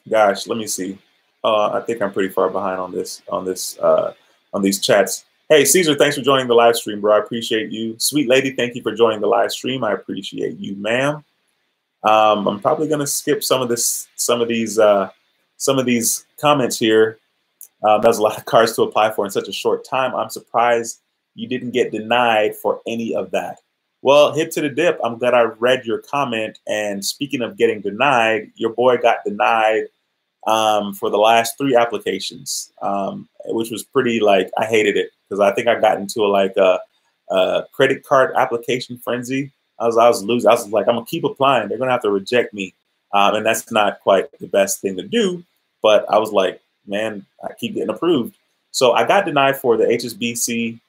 Gosh, let me see. I think I'm pretty far behind on these chats. Hey, Caesar, thanks for joining the live stream, bro. I appreciate you. Sweet lady, thank you for joining the live stream. I appreciate you, ma'am. I'm probably gonna skip some of these comments here. There's a lot of cards to apply for in such a short time. I'm surprised you didn't get denied for any of that. Well, hip to the dip. I'm glad I read your comment. And speaking of getting denied, your boy got denied for the last 3 applications, which was pretty, like, I hated it because I think I got into a credit card application frenzy. I was losing. I was like, I'm gonna keep applying. They're gonna have to reject me, and that's not quite the best thing to do. But I was like, man, I keep getting approved. So I got denied for the HSBC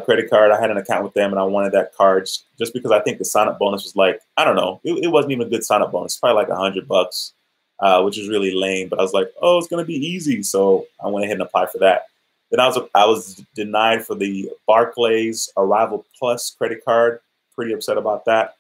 credit card. I had an account with them and I wanted that card just because I think the sign-up bonus was like, I don't know, it wasn't even a good sign-up bonus, probably like $100, which is really lame. But I was like, oh, it's gonna be easy. So I went ahead and applied for that. Then I was denied for the Barclays Arrival Plus credit card. Pretty upset about that.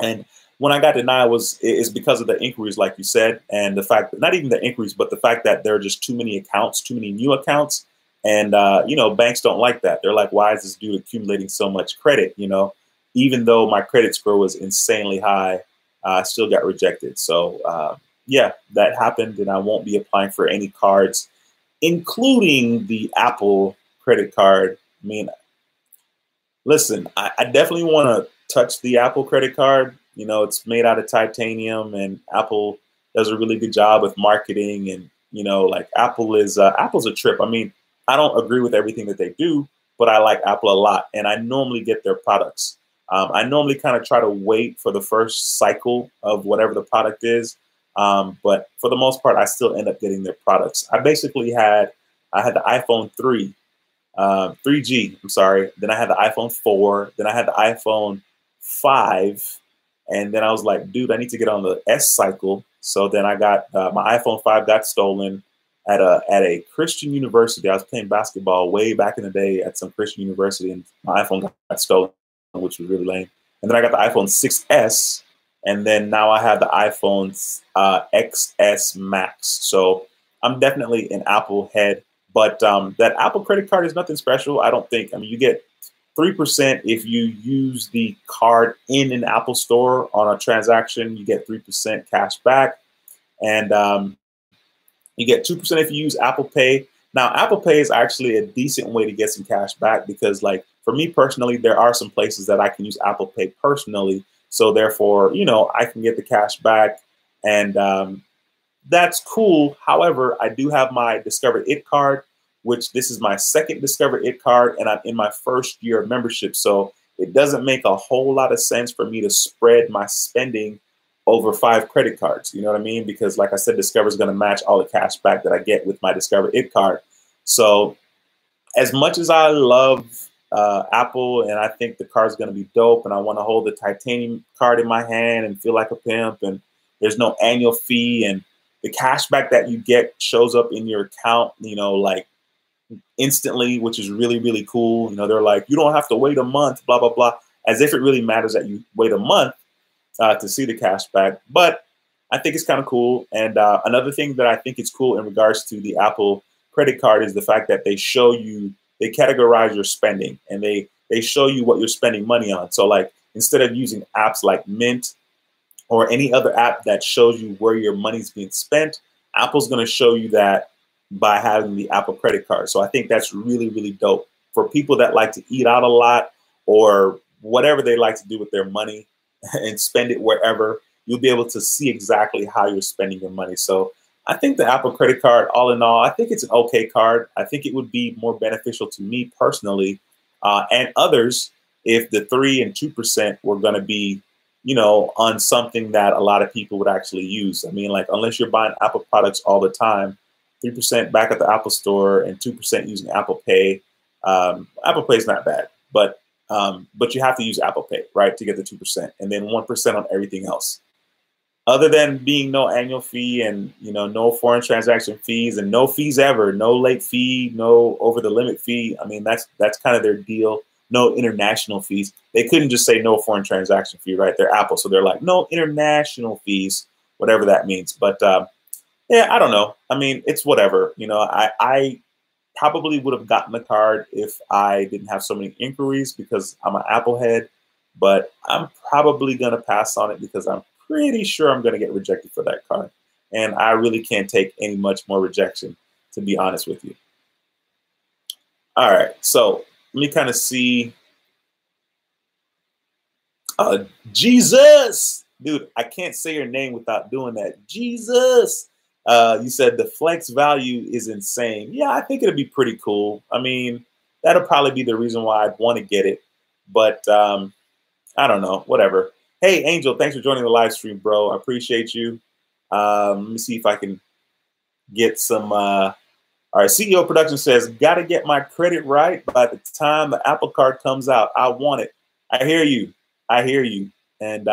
And when I got denied is because of the inquiries, like you said, and the fact that not even the inquiries, but the fact that there are just too many accounts, too many new accounts. And, you know, banks don't like that. They're like, why is this dude accumulating so much credit? You know, even though my credit score was insanely high, I still got rejected. So, yeah, that happened. And I won't be applying for any cards, including the Apple credit card. I mean, listen, I definitely want to touch the Apple credit card. You know, it's made out of titanium and Apple does a really good job with marketing. And, you know, like Apple's a trip. I mean, I don't agree with everything that they do, but I like Apple a lot. And I normally get their products. I normally kind of try to wait for the first cycle of whatever the product is. But for the most part, I still end up getting their products. I had the iPhone 3G, I'm sorry. Then I had the iPhone 4. Then I had the iPhone 5. And then I was like, dude, I need to get on the S cycle. So then I got my iPhone 5 got stolen at a Christian university. I was playing basketball way back in the day at some Christian university, and my iPhone got stolen, which was really lame. And then I got the iPhone 6S, and then now I have the iPhone XS Max. So I'm definitely an Apple head. But that Apple credit card is nothing special, I don't think. I mean, you get 3% if you use the card in an Apple store on a transaction. You get 3% cash back. And you get 2% if you use Apple Pay. Now, Apple Pay is actually a decent way to get some cash back because, like, for me personally, there are some places that I can use Apple Pay personally. So therefore, you know, I can get the cash back. And that's cool. However, I do have my Discover It card, which this is my second Discover It card, and I'm in my first year of membership. So it doesn't make a whole lot of sense for me to spread my spending over 5 credit cards. You know what I mean? Because like I said, Discover is going to match all the cash back that I get with my Discover It card. So as much as I love Apple and I think the card is going to be dope and I want to hold the titanium card in my hand and feel like a pimp and there's no annual fee and the cash back that you get shows up in your account, you know, like instantly, which is really, really cool. You know, they're like, you don't have to wait a month, blah, blah, blah, as if it really matters that you wait a month to see the cash back. But I think it's kind of cool. And another thing that I think is cool in regards to the Apple credit card is the fact that they show you, they categorize your spending and they show you what you're spending money on. So like instead of using apps like Mint or any other app that shows you where your money's being spent, Apple's going to show you that by having the Apple credit card. So I think that's really, really dope for people that like to eat out a lot or whatever they like to do with their money and spend it wherever. You'll be able to see exactly how you're spending your money. So I think the Apple credit card, all in all, I think it's an okay card. I think it would be more beneficial to me personally and others if the 3 and 2% were going to be, you know, on something that a lot of people would actually use. I mean, like, unless you're buying Apple products all the time, 3% back at the Apple store and 2% using Apple Pay. Apple Pay is not bad, but you have to use Apple Pay, right, to get the 2%, and then 1% on everything else. Other than being no annual fee and, you know, no foreign transaction fees and no fees ever, no late fee, no over the limit fee. I mean, that's kind of their deal. No international fees. They couldn't just say no foreign transaction fee, right? They're Apple, so they're like no international fees, whatever that means. But yeah, I don't know. I mean, it's whatever. You know, I probably would have gotten the card if I didn't have so many inquiries because I'm an Apple head, but I'm probably going to pass on it because I'm pretty sure I'm going to get rejected for that card. And I really can't take any much more rejection, to be honest with you. All right, so let me kind of see. Jesus, dude, I can't say your name without doing that. Jesus. You said the flex value is insane. Yeah, I think it'd be pretty cool. I mean, that'll probably be the reason why I'd want to get it. But I don't know, whatever. Hey, Angel, thanks for joining the live stream, bro. I appreciate you. Let me see if I can get some. All right, CEO Production says, got to get my credit right by the time the Apple card comes out. I want it. I hear you. I hear you. And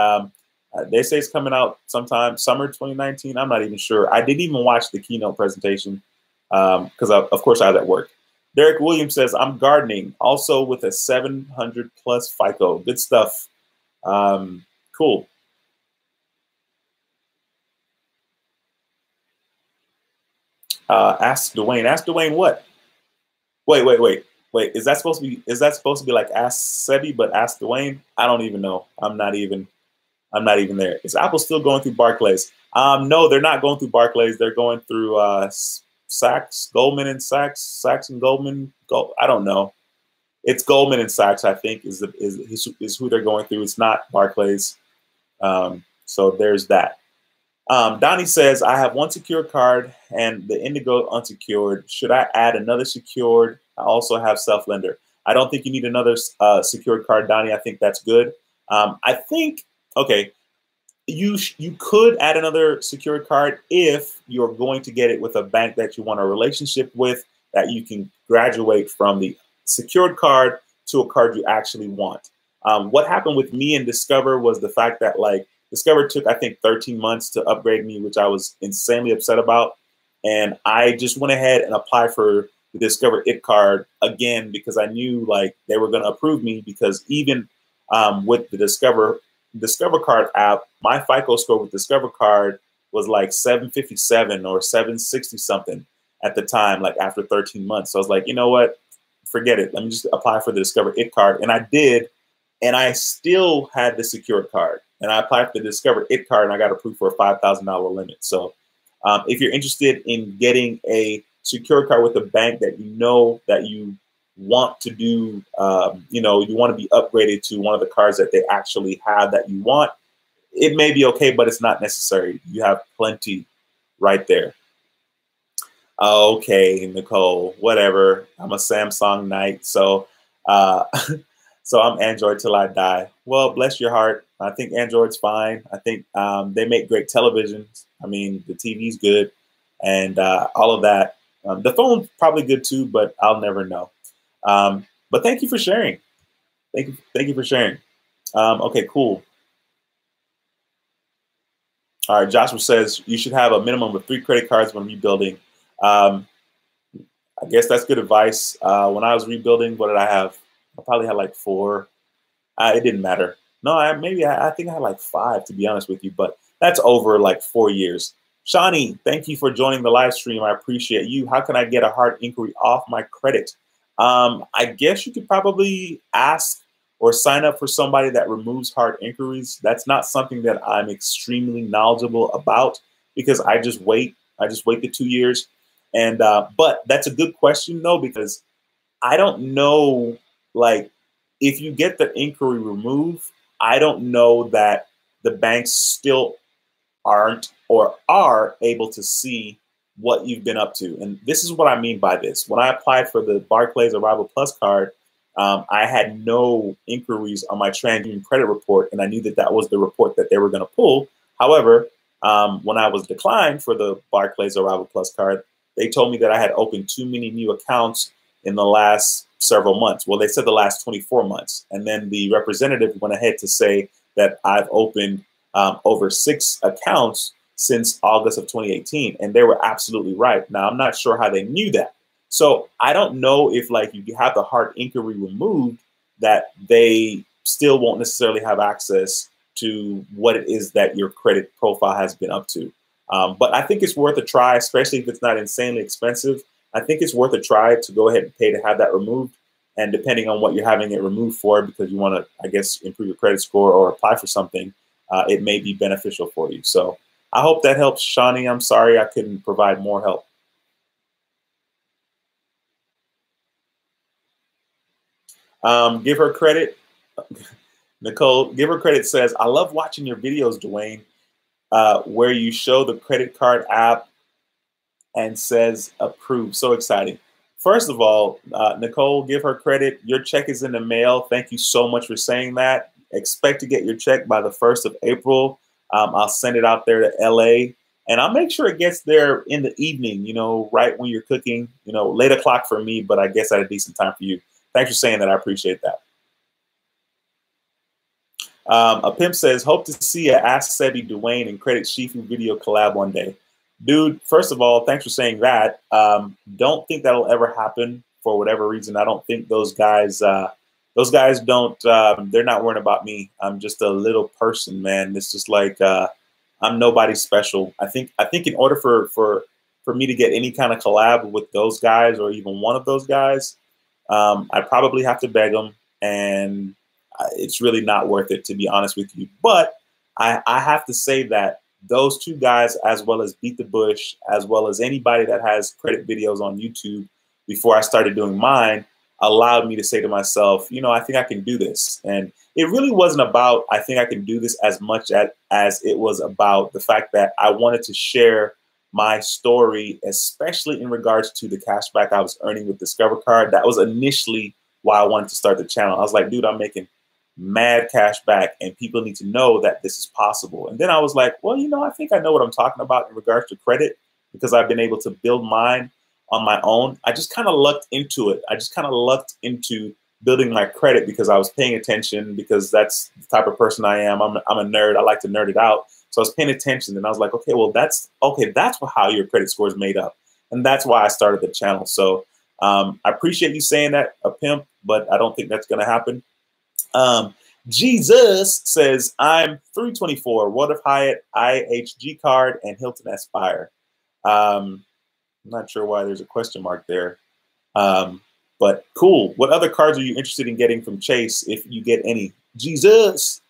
they say it's coming out sometime summer 2019. I'm not even sure. I didn't even watch the keynote presentation because, of course, I was at work. Derek Williams says, I'm gardening, also with a 700 plus FICO. Good stuff. Cool. Ask Duane. Ask Duane what? Wait. Is that supposed to be like Ask Sebi, but Ask Duane? I don't even know. I'm not even there. Is Apple still going through Barclays? No, they're not going through Barclays. They're going through Sachs, Goldman and Sachs, Sachs and Goldman. I don't know. It's Goldman and Sachs, I think, is who they're going through. It's not Barclays. So there's that. Donnie says, I have one secured card and the Indigo unsecured. Should I add another secured? I also have self-lender. I don't think you need another secured card, Donnie. I think that's good. I think, okay, you could add another secured card if you're going to get it with a bank that you want a relationship with, that you can graduate from the secured card to a card you actually want. What happened with me and Discover was the fact that, like, Discover took, I think, 13 months to upgrade me, which I was insanely upset about. And I just went ahead and applied for the Discover It card again because I knew, like, they were going to approve me because even with the Discover card app, my FICO score with Discover card was like 757 or 760 something at the time, like after 13 months. So I was like, you know what? Forget it. Let me just apply for the Discover It card. And I did. And I still had the secured card. And I applied for the Discover It card and I got approved for a $5,000 limit. So if you're interested in getting a secured card with a bank that you know that you want to do, you know, you want to be upgraded to one of the cards that they actually have that you want, it may be okay, but it's not necessary. You have plenty right there. Okay, Nicole, whatever. I'm a Samsung knight, so so I'm Android till I die. Well, bless your heart. I think Android's fine. I think they make great televisions. I mean, the TV's good, and all of that. The phone's probably good too, but I'll never know. But thank you for sharing. Thank you for sharing. Okay, cool. All right, Joshua says you should have a minimum of 3 credit cards when rebuilding. Um, I guess that's good advice. When I was rebuilding, what did I have? I probably had like 4. It didn't matter. No, I think I had like 5 to be honest with you, but that's over like 4 years. Shawnee, thank you for joining the live stream. I appreciate you. How can I get a hard inquiry off my credit? I guess you could probably ask or sign up for somebody that removes hard inquiries. That's not something that I'm extremely knowledgeable about because I just wait. I just wait the 2 years. And but that's a good question though, because I don't know, like, if you get the inquiry removed, I don't know that the banks still aren't or are able to see what you've been up to. And this is what I mean by this. When I applied for the Barclays Arrival Plus card, I had no inquiries on my TransUnion credit report, and I knew that that was the report that they were going to pull. However, when I was declined for the Barclays Arrival Plus card, they told me that I had opened too many new accounts in the last several months. Well, they said the last 24 months. And then the representative went ahead to say that I've opened over 6 accounts since August of 2018. And they were absolutely right. Now, I'm not sure how they knew that. So I don't know if, like, you have the hard inquiry removed, that they still won't necessarily have access to what it is that your credit profile has been up to. But I think it's worth a try, especially if it's not insanely expensive. I think it's worth a try to go ahead and pay to have that removed. And depending on what you're having it removed for, because you want to, I guess, improve your credit score or apply for something, it may be beneficial for you. So I hope that helps, Shawnee. I'm sorry I couldn't provide more help. Give her credit. Nicole, give her credit says, I love watching your videos, Duane, where you show the credit card app and says approve. So exciting. First of all, Nicole, give her credit. Your check is in the mail. Thank you so much for saying that. Expect to get your check by the 1st of April. I'll send it out there to LA, and I'll make sure it gets there in the evening, you know, right when you're cooking, you know, late o'clock for me, but I guess at a decent time for you. Thanks for saying that. I appreciate that. A pimp says, hope to see a Ask Sebi, Duane, and Credit Shifu video collab one day. Dude, first of all, thanks for saying that. Don't think that'll ever happen for whatever reason. I don't think those guys don't, they're not worrying about me. I'm just a little person, man. It's just like, I'm nobody special. I think in order for me to get any kind of collab with those guys or even one of those guys, I probably have to beg them, and it's really not worth it, to be honest with you. But I have to say that those 2 guys, as well as Beat the Bush, as well as anybody that has credit videos on YouTube before I started doing mine, allowed me to say to myself, you know, I think I can do this. And it really wasn't about, I think I can do this, as much as it was about the fact that I wanted to share my story, especially in regards to the cashback I was earning with Discover Card. That was initially why I wanted to start the channel. I was like, dude, I'm making mad cash back, and people need to know that this is possible. And then I was like, well, you know, I think I know what I'm talking about in regards to credit, because I've been able to build mine on my own. I just kind of lucked into it. I just kind of lucked into building my credit because I was paying attention, because that's the type of person I am. I'm a nerd. I like to nerd it out. So I was paying attention, and I was like, okay, well, that's how your credit score is made up. And that's why I started the channel. So I appreciate you saying that, a pimp, but I don't think that's going to happen. Jesus says, I'm 324, What if Hyatt, IHG card, and Hilton Aspire. I'm not sure why there's a question mark there. But cool. What other cards are you interested in getting from Chase, if you get any? Jesus.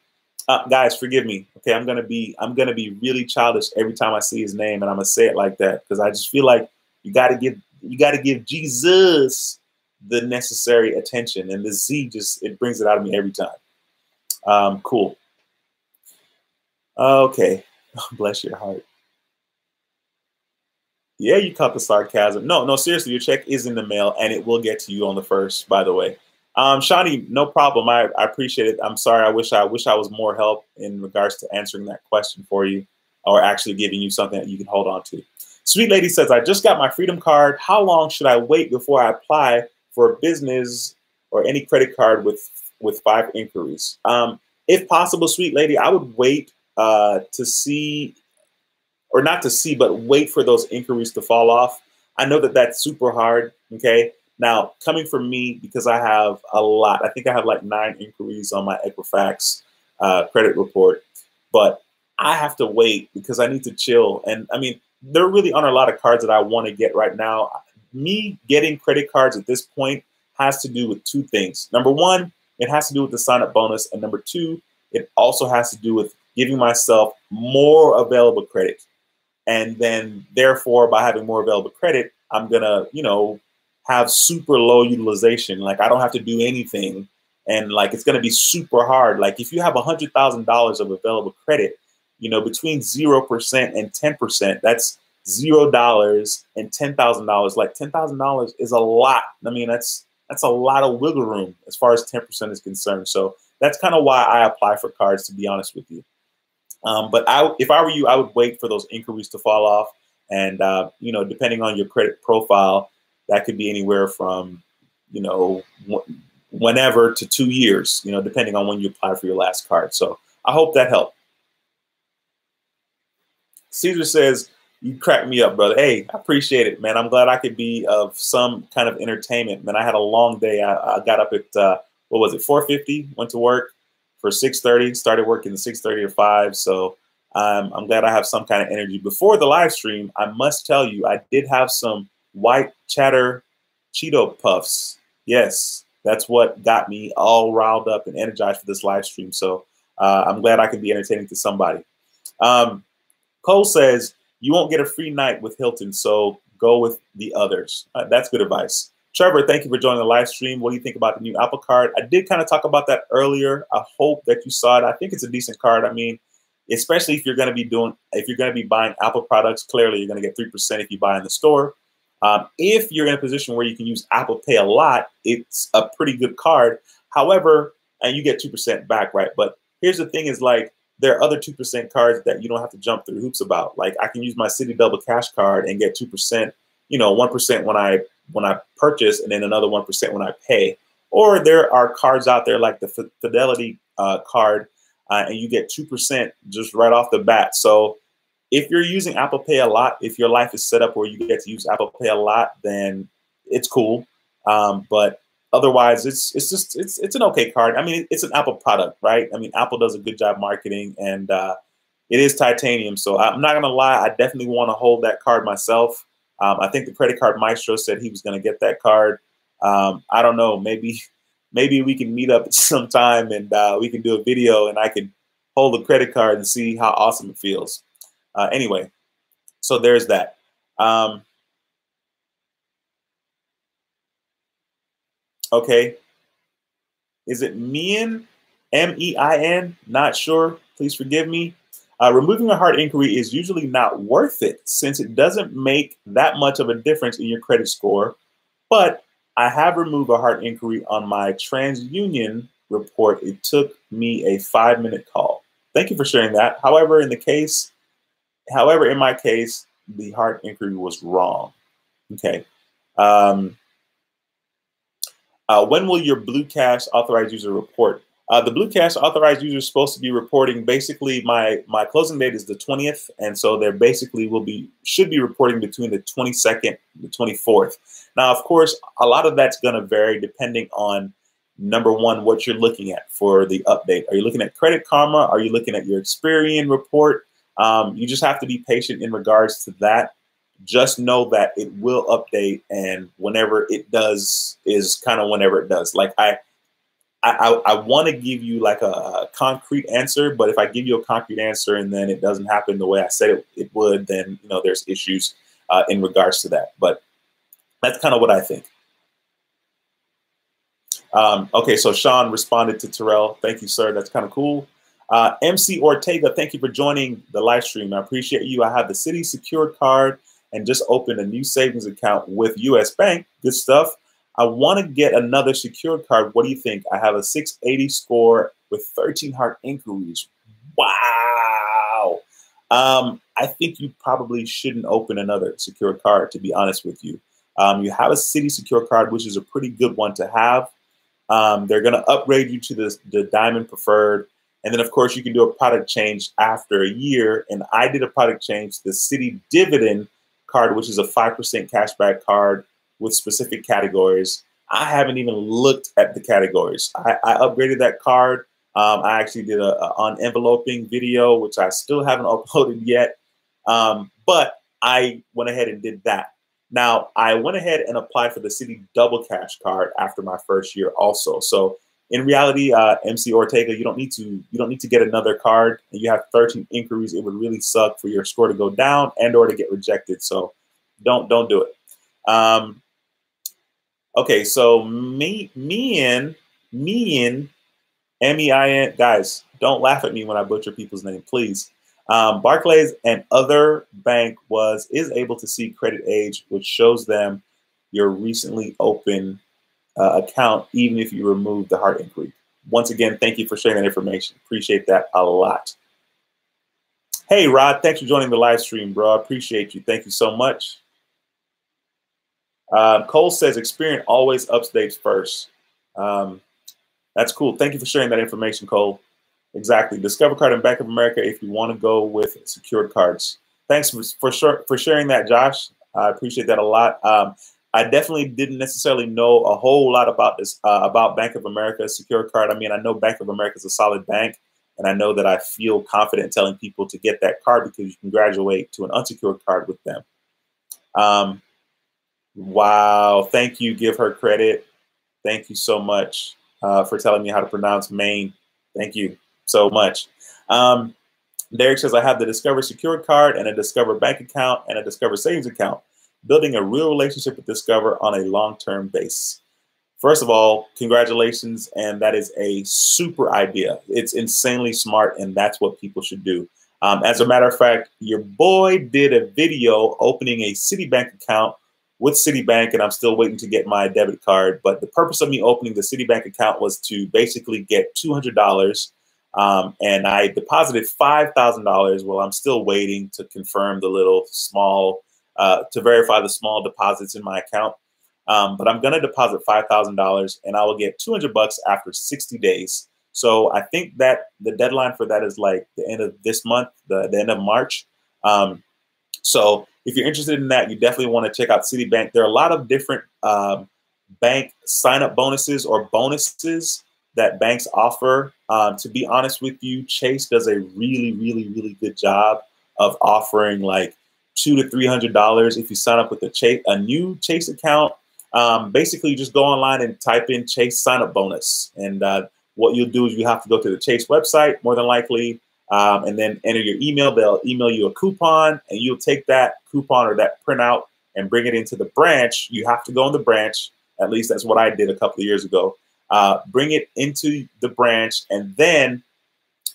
Guys, forgive me. Okay, I'm gonna be really childish every time I see his name, and I'm gonna say it like that because I just feel like you gotta give Jesus the necessary attention, and the Z it brings it out of me every time. Cool. Okay. Bless your heart. Yeah, you caught the sarcasm. No, no, seriously, your check is in the mail and it will get to you on the 1st, by the way. Shawnee, no problem. I appreciate it. I'm sorry. I wish I was more help in regards to answering that question for you or actually giving you something that you can hold on to. Sweet Lady says, I just got my Freedom Card. How long should I wait before I apply for a business or any credit card with 5 inquiries? If possible, Sweet Lady, I would wait to see, or not to see, but wait for those inquiries to fall off. I know that that's super hard. Okay. Now, coming from me, because I have a lot, I think I have like 9 inquiries on my Equifax credit report, but I have to wait because I need to chill. And I mean, there really aren't a lot of cards that I want to get right now. Me getting credit cards at this point has to do with 2 things. Number 1, it has to do with the sign-up bonus. And number 2, it also has to do with giving myself more available credit. And then therefore, by having more available credit, I'm going to, have super low utilization. Like I don't have to do anything. And like, it's going to be super hard. Like if you have $100,000 of available credit, between 0% and 10%, that's $0 and $10,000. Like $10,000 is a lot. I mean, that's a lot of wiggle room as far as 10% is concerned. So that's kind of why I apply for cards, to be honest with you. But if I were you, I would wait for those inquiries to fall off. And, depending on your credit profile, that could be anywhere from, whenever to 2 years, depending on when you apply for your last card. So I hope that helped. Caesar says, you cracked me up, brother. Hey, I appreciate it, man. I'm glad I could be of some kind of entertainment, man. I had a long day. I got up at, 4:50, went to work for 6:30, started working 6:30 to 5. So I'm glad I have some kind of energy. Before the live stream, I must tell you, I did have some white cheddar Cheeto puffs. Yes, that's what got me all riled up and energized for this live stream. So I'm glad I can be entertaining to somebody. Cole says, you won't get a free night with Hilton, so go with the others. That's good advice. Trevor, thank you for joining the live stream. What do you think about the new Apple Card? I did kind of talk about that earlier. I hope that you saw it. I think it's a decent card. I mean, especially if you're going to be buying Apple products, clearly you're going to get 3% if you buy in the store. If you're in a position where you can use Apple Pay a lot, it's a pretty good card. However, and you get 2% back, right? But here's the thing is like, there are other 2% cards that you don't have to jump through hoops about. Like I can use my Citi Double Cash card and get 2%, 1% when I purchase and then another 1% when I pay. Or there are cards out there like the Fidelity card and you get 2% just right off the bat. So if you're using Apple Pay a lot, if your life is set up where you get to use Apple Pay a lot, then it's cool. But otherwise, it's an okay card. I mean, it's an Apple product, right? I mean, Apple does a good job marketing, and it is titanium. So I'm not gonna lie, I definitely want to hold that card myself. I think the credit card maestro said he was gonna get that card. I don't know, maybe we can meet up sometime and we can do a video, and I can hold the credit card and see how awesome it feels. Anyway, so there's that. Okay. Is it Mein? M-E-I-N? Not sure. Please forgive me. Removing a hard inquiry is usually not worth it since it doesn't make that much of a difference in your credit score. But I have removed a hard inquiry on my TransUnion report. It took me a 5-minute call. Thank you for sharing that. However, in my case, the hard inquiry was wrong. Okay. When will your Blue Cash authorized user report? The Blue Cash authorized user is supposed to be reporting. Basically, my closing date is the 20th, and so they're basically should be reporting between the 22nd and the 24th. Now, of course, a lot of that's going to vary depending on, number one, what you're looking at for the update. Are you looking at Credit Karma? Are you looking at your Experian report? You just have to be patient in regards to that. Just know that it will update, and whenever it does is kind of whenever it does. Like I want to give you like a concrete answer, but if I give you a concrete answer and then it doesn't happen the way I said it would, then there's issues in regards to that. But that's kind of what I think. Okay, so Sean responded to Terrell. Thank you, sir. That's kind of cool. MC Ortega, thank you for joining the live stream. I appreciate you. I have the Citi Secure card and just opened a new savings account with US Bank. Good stuff. I want to get another secured card. What do you think? I have a 680 score with 13 hard inquiries. Wow. I think you probably shouldn't open another secured card, to be honest with you. You have a Citi secured card, which is a pretty good one to have. They're going to upgrade you to the Diamond Preferred. And then, of course, you can do a product change after a year. And I did a product change, the Citi Dividend card, which is a 5% cashback card with specific categories. I haven't even looked at the categories. I upgraded that card. I actually did a on-enveloping video, which I still haven't uploaded yet. But I went ahead and did that. Now, I went ahead and applied for the Citi Double Cash card after my first year also. So in reality, MC Ortega, you don't need to get another card, and you have 13 inquiries. It would really suck for your score to go down and or to get rejected. So don't do it. Okay, so MEIN, M-E-I-N, guys, don't laugh at me when I butcher people's name, please. Barclays and other bank is able to see credit age, which shows them your recently open account, even if you remove the hard inquiry. Once again, thank you for sharing that information. Appreciate that a lot. Hey, Rod, thanks for joining the live stream, bro. I appreciate you. Thank you so much. Cole says, Experian always updates first. That's cool. Thank you for sharing that information, Cole. Exactly. Discover Card and Bank of America if you want to go with secured cards. Thanks for sharing that, Josh. I appreciate that a lot. I definitely didn't necessarily know a whole lot about this, about Bank of America secured card. I mean, I know Bank of America is a solid bank, and I know that I feel confident telling people to get that card because you can graduate to an unsecured card with them. Wow. Thank you. Give her credit. Thank you so much for telling me how to pronounce Maine. Thank you so much. Derek says, I have the Discover Secured card and a Discover bank account and a Discover savings account, building a real relationship with Discover on a long-term base. First of all, congratulations. And that is a super idea. It's insanely smart. And that's what people should do. As a matter of fact, your boy did a video opening a Citibank account with Citibank, and I'm still waiting to get my debit card. But the purpose of me opening the Citibank account was to basically get $200. And I deposited $5,000. Well, I'm still waiting to confirm the little small, to verify the small deposits in my account. But I'm going to deposit $5,000 and I will get $200 after 60 days. So I think that the deadline for that is like the end of this month, the end of March. So if you're interested in that, you definitely want to check out Citibank. There are a lot of different bank sign-up bonuses or bonuses that banks offer. To be honest with you, Chase does a really, really, really good job of offering like $200 to $300 if you sign up with a new Chase account. Basically, you just go online and type in Chase sign-up bonus. And what you'll do is you have to go to the Chase website, more than likely, and then enter your email. They'll email you a coupon, and you'll take that coupon or that printout and bring it into the branch. You have to go in the branch. At least that's what I did a couple of years ago. Bring it into the branch, and then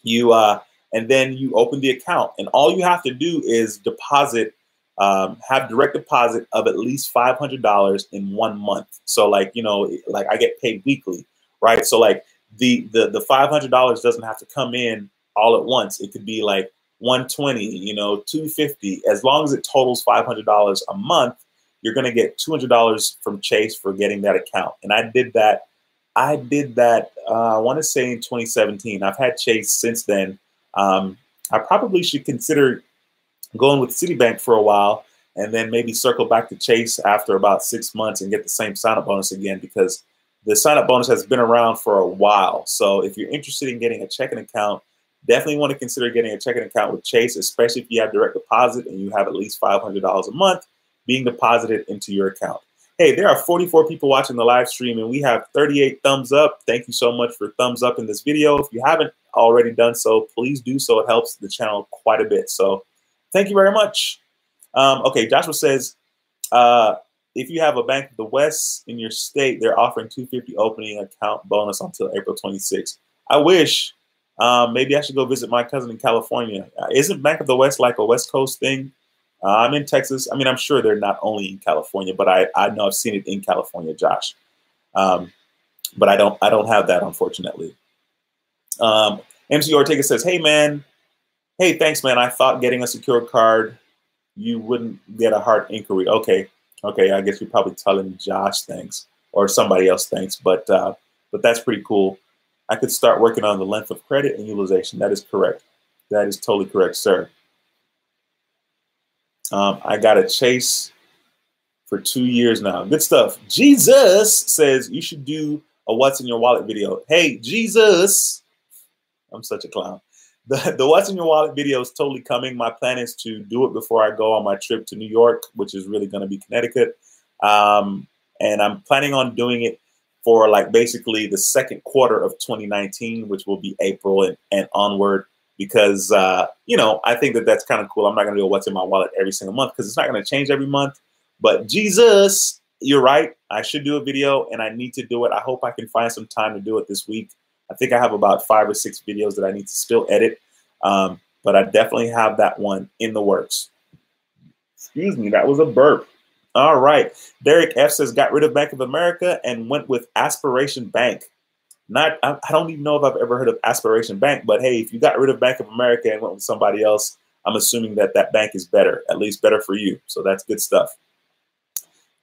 you open the account. And all you have to do is deposit, have direct deposit of at least $500 in 1 month. So like, you know, like I get paid weekly, right? So like the $500 doesn't have to come in all at once. It could be like 120, you know, 250. As long as it totals $500 a month, you're going to get $200 from Chase for getting that account. And I did that. I want to say in 2017. I've had Chase since then. I probably should consider going with Citibank for a while and then maybe circle back to Chase after about 6 months and get the same sign-up bonus again, because the sign-up bonus has been around for a while. So if you're interested in getting a checking account, definitely want to consider getting a checking account with Chase, especially if you have direct deposit and you have at least $500 a month being deposited into your account. Hey, there are 44 people watching the live stream and we have 38 thumbs up. Thank you so much for thumbs up in this video. If you haven't already done so, please do so. It helps the channel quite a bit. So thank you very much. Okay, Joshua says, if you have a Bank of the West in your state, they're offering $250 opening account bonus until April 26th. I wish. Maybe I should go visit my cousin in California. Isn't Bank of the West like a West Coast thing? I'm in Texas. I mean, I'm sure they're not only in California, but I know I've seen it in California, Josh. But I don't have that, unfortunately. MC Ortega says, "Hey man, hey thanks man. I thought getting a secured card you wouldn't get a hard inquiry." Okay, I guess you're probably telling Josh thanks or somebody else thanks, but that's pretty cool. I could start working on the length of credit and utilization. That is correct. That is totally correct, sir. I got a Chase for 2 years now. Good stuff. Jesus says you should do a what's in your wallet video. Hey, Jesus. I'm such a clown. The what's in your wallet video is totally coming. My plan is to do it before I go on my trip to New York, which is really going to be Connecticut. And I'm planning on doing it for like basically the second quarter of 2019, which will be April and onward, because, I think that's kind of cool. I'm not going to do a what's in my wallet every single month because it's not going to change every month. But Jesus, you're right. I should do a video and I need to do it. I hope I can find some time to do it this week. I think I have about 5 or 6 videos that I need to still edit. But I definitely have that one in the works. Excuse me, that was a burp. All right. Derek F says, got rid of Bank of America and went with Aspiration Bank. I don't even know if I've ever heard of Aspiration Bank, but hey, if you got rid of Bank of America and went with somebody else, I'm assuming that bank is better, at least better for you. So that's good stuff.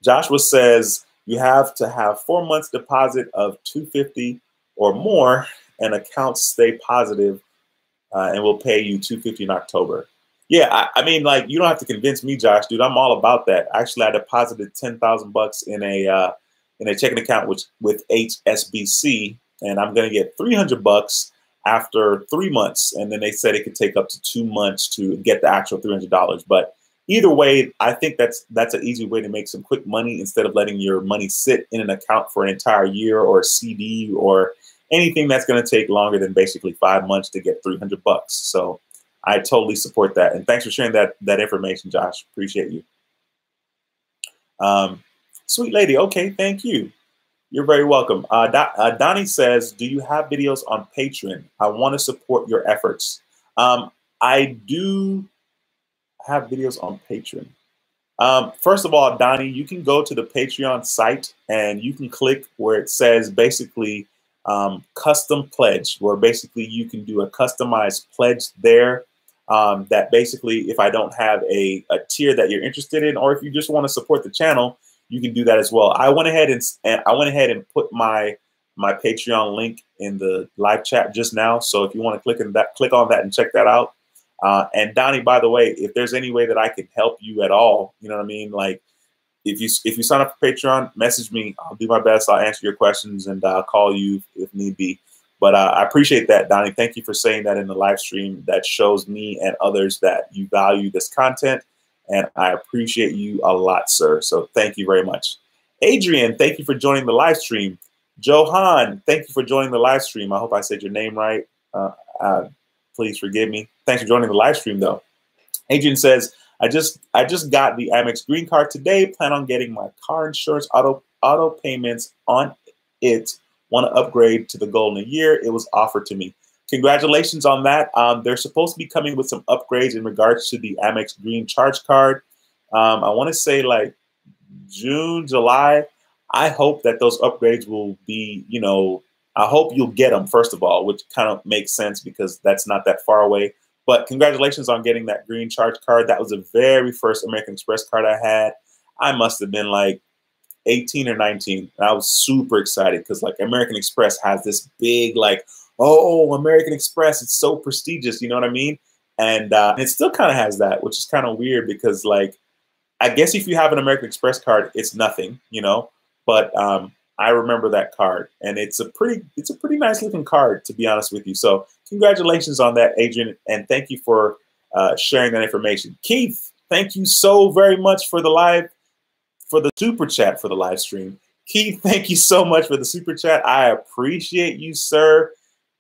Joshua says, you have to have 4 months deposit of $250 or more, and accounts stay positive, and we'll pay you $250 in October. Yeah, I mean, like, you don't have to convince me, Josh, dude. I'm all about that. Actually, I deposited $10,000 in a checking account with HSBC, and I'm gonna get $300 after 3 months. And then they said it could take up to 2 months to get the actual $300. But either way, I think that's an easy way to make some quick money instead of letting your money sit in an account for an entire year or a CD or anything that's going to take longer than basically 5 months to get $300. So I totally support that. And thanks for sharing that information, Josh. Appreciate you. Sweet lady. Okay, thank you. You're very welcome. Donnie says, do you have videos on Patron? I want to support your efforts. I do have videos on Patreon. First of all, Donnie, you can go to the Patreon site and you can click where it says basically custom pledge, where basically you can do a customized pledge there. That basically, if I don't have a tier that you're interested in, or if you just want to support the channel, you can do that as well. I went ahead and put my Patreon link in the live chat just now. So if you want to click on that and check that out. And Donnie, by the way, if there's any way that I can help you at all, you know what I mean? Like if you sign up for Patreon, message me. I'll do my best. I'll answer your questions and I'll call you if need be. But I appreciate that, Donnie. Thank you for saying that in the live stream. That shows me and others that you value this content. And I appreciate you a lot, sir. So thank you very much. Adrian, thank you for joining the live stream. Johan, thank you for joining the live stream. I hope I said your name right. Please forgive me. Thanks for joining the live stream, though. Adrian says, I just got the Amex green card today. Plan on getting my car insurance auto payments on it. Want to upgrade to the goal in a year. It was offered to me. Congratulations on that. They're supposed to be coming with some upgrades in regards to the Amex green charge card. I want to say like June, July. I hope that those upgrades will be, I hope you'll get them, first of all, which kind of makes sense because that's not that far away. But congratulations on getting that green charge card. That was the very first American Express card I had. I must have been like 18 or 19. And I was super excited because like American Express has this big like, oh, American Express, it's so prestigious, you know what I mean? And it still kind of has that, which is kind of weird because like, I guess if you have an American Express card, it's nothing, but I remember that card and it's a pretty nice looking card, to be honest with you. So congratulations on that, Adrian. And thank you for sharing that information. Keith, thank you so very much for the super chat for the live stream. Keith, thank you so much for the super chat. I appreciate you, sir.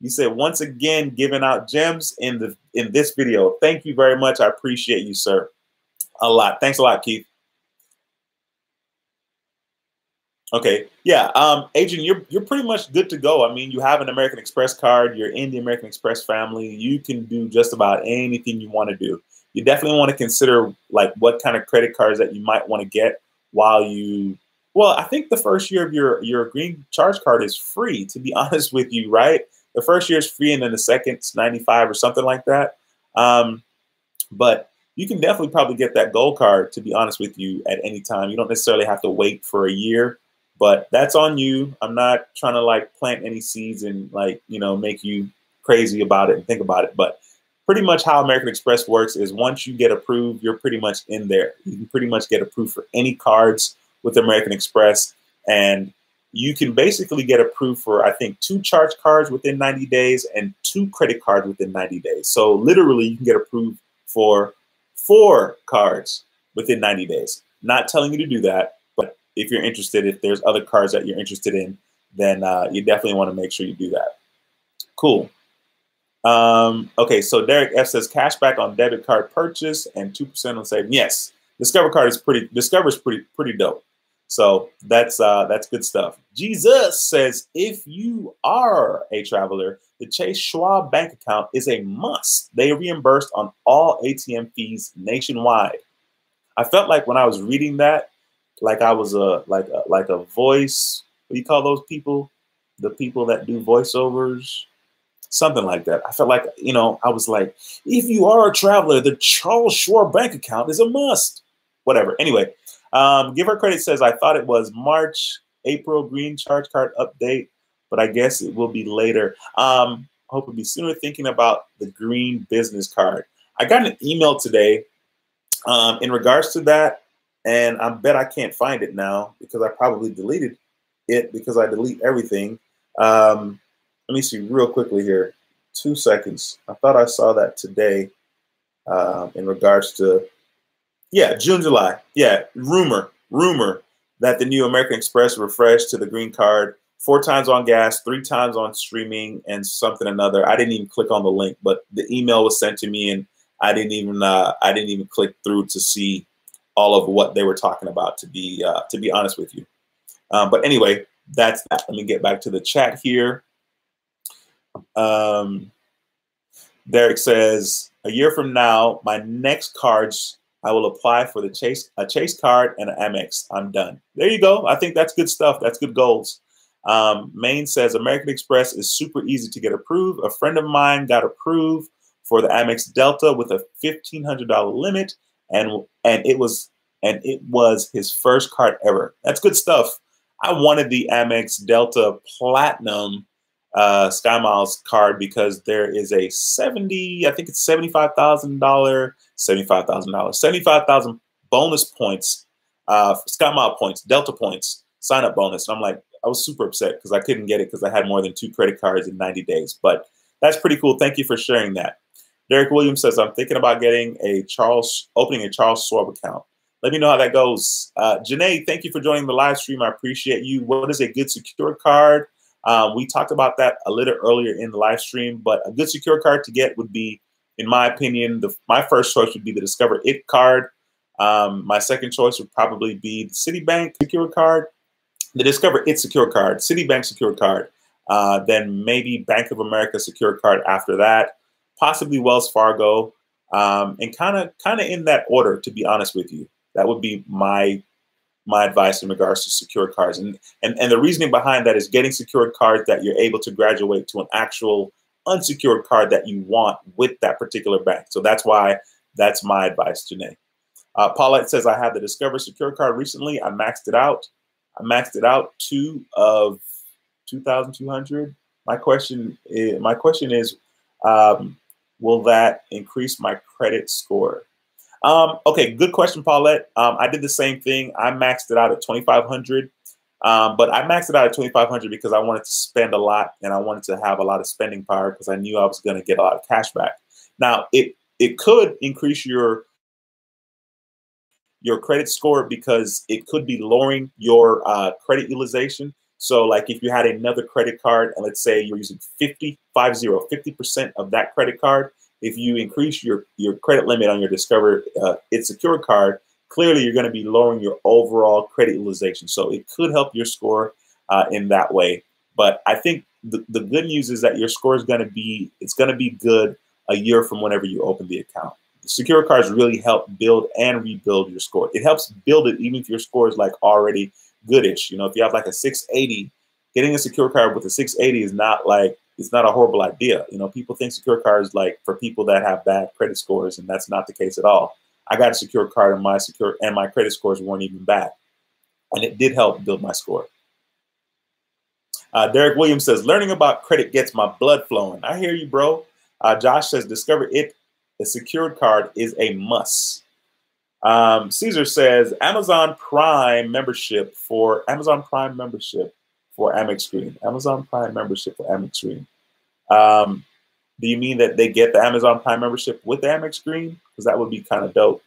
You said once again, giving out gems in this video. Thank you very much. I appreciate you, sir. A lot. Thanks a lot, Keith. Okay. Yeah. Adrian, you're pretty much good to go. I mean, you have an American Express card. You're in the American Express family. You can do just about anything you want to do. you definitely want to consider like what kind of credit cards that you might want to get while you, well, I think the first year of your green charge card is free, to be honest with you, right? The first year is free and then the second's 95 or something like that. But you can definitely probably get that gold card, to be honest with you, at any time. You don't necessarily have to wait for a year, but that's on you. I'm not trying to like plant any seeds and like, you know, make you crazy about it and think about it. But pretty much how American Express works is once you get approved, you're pretty much in there. You can pretty much get approved for any cards with American Express. And you can basically get approved for, I think, 2 charge cards within 90 days and 2 credit cards within 90 days. So literally you can get approved for 4 cards within 90 days. Not telling you to do that, but if you're interested, if there's other cards that you're interested in, then you definitely want to make sure you do that. Cool. Okay, so Derek F says cashback on debit card purchase and 2% on saving. Yes, Discover card is Discover's pretty dope. So that's good stuff. Jesus says if you are a traveler, the Chase Schwab bank account is a must. They reimbursed on all ATM fees nationwide. I felt like when I was reading that, like I was like a voice. What do you call those people? The people that do voiceovers. Something like that. I felt like, you know, I was like, if you are a traveler, the Charles Schwab bank account is a must. Whatever. Anyway, Give Her Credit says, I thought it was March, April green charge card update, but I guess it will be later. I hope it'll be sooner. Thinking about the green business card. I got an email today in regards to that, and I bet I can't find it now because I probably deleted it because I delete everything. Let me see real quickly here. 2 seconds. I thought I saw that today in regards to, yeah, June, July. Yeah, rumor that the new American Express refreshed to the green card 4 times on gas, 3 times on streaming, and something another. I didn't even click on the link, but the email was sent to me, and I didn't even click through to see all of what they were talking about. To be honest with you, but anyway, that's that. Let me get back to the chat here. Derek says, a year from now, my next cards, I will apply for a Chase card and an Amex. I'm done. There you go. I think that's good stuff. That's good goals. Maine says, American Express is super easy to get approved. A friend of mine got approved for the Amex Delta with a $1,500 limit, and it was his first card ever. That's good stuff. I wanted the Amex Delta Platinum Sky Miles card because there is a $75,000 bonus points, Sky Mile points, Delta points, sign up bonus. And I'm like, I was super upset because I couldn't get it because I had more than 2 credit cards in 90 days. But that's pretty cool. Thank you for sharing that. Derek Williams says, I'm thinking about opening a Charles Schwab account. Let me know how that goes. Janae, thank you for joining the live stream. I appreciate you. What is a good secure card? We talked about that a little earlier in the live stream, but a good secure card to get would be, in my opinion, my first choice would be the Discover It card. My second choice would probably be the Citibank secure card, the Discover It secure card, Citibank secure card, then maybe Bank of America secure card after that, possibly Wells Fargo, and kind of in that order, to be honest with you. That would be my advice in regards to secured cards. And the reasoning behind that is getting secured cards that you're able to graduate to an actual unsecured card that you want with that particular bank. So that's my advice, Janae. Paulette says, I had the Discover Secure card recently. I maxed it out. to 2,200. My question is, will that increase my credit score? Okay, good question, Paulette. I did the same thing. I maxed it out at 2,500, but I maxed it out at 2,500 because I wanted to spend a lot and I wanted to have a lot of spending power because I knew I was going to get a lot of cash back. Now, it could increase your credit score because it could be lowering your credit utilization. So like if you had another credit card and let's say you're using 50% of that credit card, if you increase your credit limit on your Discover It secure card, clearly you're going to be lowering your overall credit utilization. So it could help your score in that way. But I think the good news is that your score is going to be good a year from whenever you open the account. secure cards really help build and rebuild your score. It helps build it even if your score is like already goodish. You know, if you have like a 680, getting a secure card with a 680 is not like, it's not a horrible idea. You know, people think secure cards like for people that have bad credit scores, and that's not the case at all. I got a secure card and my credit scores weren't even bad, and it did help build my score. Derek Williams says, learning about credit gets my blood flowing. I hear you, bro. Josh says, discover it. A secured card is a must. Caesar says, Amazon Prime membership for Amex Green. Amazon Prime membership for Amex Green. Do you mean that they get the Amazon Prime membership with the Amex Green? Because that would be kind of dope.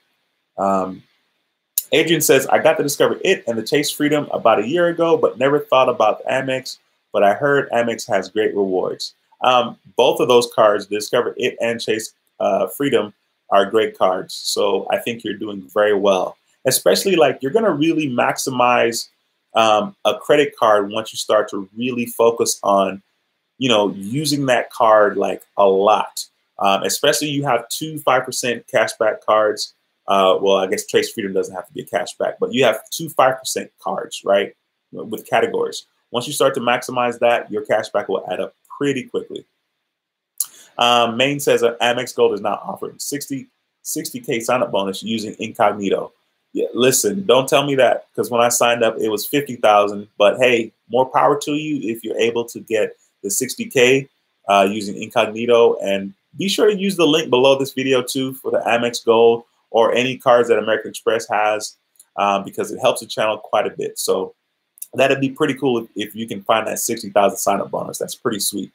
Adrian says, I got to discover it and the Chase Freedom about a year ago, but never thought about the Amex. But I heard Amex has great rewards. Both of those cards, Discover It and Chase Freedom, are great cards. So I think you're doing very well, especially like you're going to really maximize a credit card once you start to really focus on, you know, using that card like a lot. Especially you have 2 5% cashback cards. Well, I guess Chase Freedom doesn't have to be a cashback, but you have 2 5% cards, right, with categories. Once you start to maximize that, your cashback will add up pretty quickly. Maine says Amex Gold is now offering 60K sign-up bonus using Incognito. Yeah, listen, don't tell me that, because when I signed up, it was 50,000. But hey, more power to you if you're able to get the 60K using Incognito. And be sure to use the link below this video too for the Amex Gold or any cards that American Express has, because it helps the channel quite a bit. So that'd be pretty cool if you can find that 60,000 sign-up bonus. That's pretty sweet.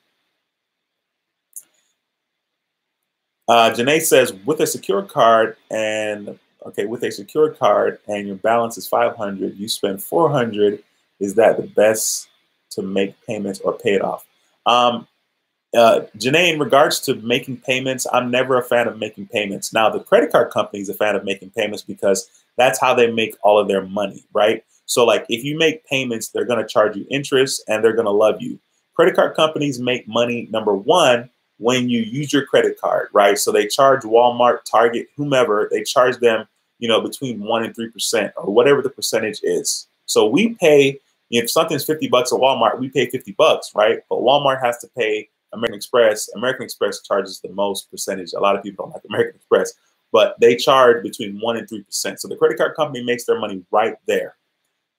Janae says, with a secure card and your balance is 500, you spend 400. Is that the best to make payments or pay it off? Janae, in regards to making payments, I'm never a fan of making payments. Now, the credit card company is a fan of making payments because that's how they make all of their money, right? So like if you make payments, they're going to charge you interest and they're going to love you. Credit card companies make money, number one, when you use your credit card, right? So they charge Walmart, Target, whomever, they charge them, you know, between 1% and 3% or whatever the percentage is. So we pay, if something's $50 at Walmart, we pay $50, right? But Walmart has to pay American Express. American Express charges the most percentage. A lot of people don't like American Express, but they charge between 1% and 3%. So the credit card company makes their money right there.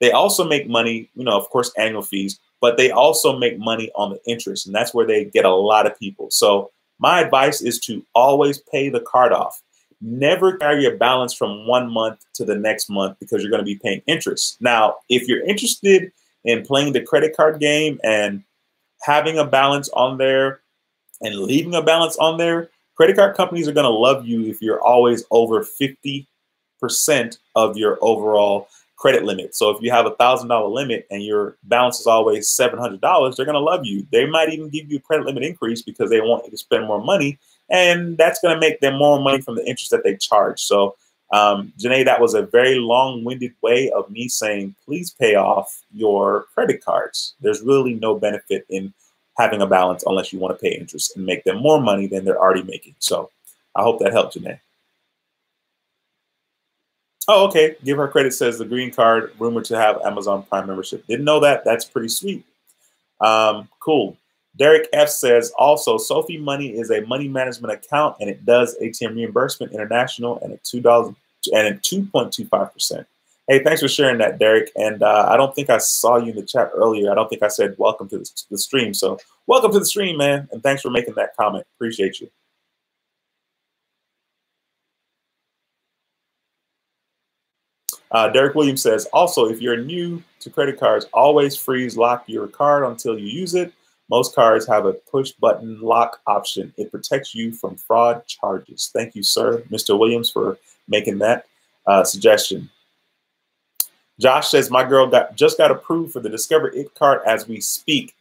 They also make money, you know, of course, annual fees, but they also make money on the interest, and that's where they get a lot of people. So my advice is to always pay the card off. Never carry a balance from 1 month to the next month because you're going to be paying interest. Now, if you're interested in playing the credit card game and having a balance on there and leaving a balance on there, credit card companies are going to love you if you're always over 50% of your overall credit limit. So if you have a $1,000 limit and your balance is always $700, they're going to love you. They might even give you a credit limit increase because they want you to spend more money, and that's going to make them more money from the interest that they charge. So Janae, that was a very long-winded way of me saying, please pay off your credit cards. There's really no benefit in having a balance unless you want to pay interest and make them more money than they're already making. So I hope that helped, Janae. Oh, okay. Give her credit, says the green card, rumored to have Amazon Prime membership. Didn't know that. That's pretty sweet. Cool. Derek F says, also, Sophie Money is a money management account, and it does ATM reimbursement international and at $2 and at 2.25%. Hey, thanks for sharing that, Derek. And I don't think I saw you in the chat earlier. I don't think I said welcome to the stream. So welcome to the stream, man. And thanks for making that comment. Appreciate you. Derek Williams says, also, if you're new to credit cards, always freeze lock your card until you use it. Most cards have a push button lock option. It protects you from fraud charges. Thank you, sir, Mr. Williams, for making that suggestion. Josh says, my girl just got approved for the Discover It card as we speak.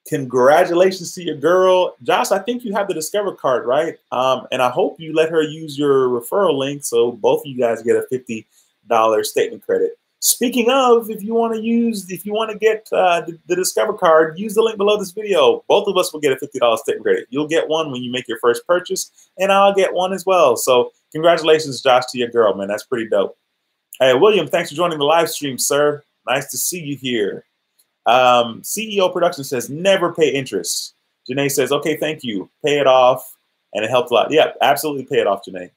Congratulations to your girl. Josh, I think you have the Discover card, right? And I hope you let her use your referral link so both of you guys get a $50 statement credit. Speaking of, if you want to get the Discover card, use the link below this video. Both of us will get a $50 statement credit. You'll get one when you make your first purchase, and I'll get one as well. So Congratulations, Josh, to your girl, man. That's pretty dope. Hey, William, thanks for joining the live stream, sir. Nice to see you here. CEO Production says, never pay interest. Janae says, okay, thank you. Pay it off, and it helped a lot. Yeah, absolutely pay it off, Janae.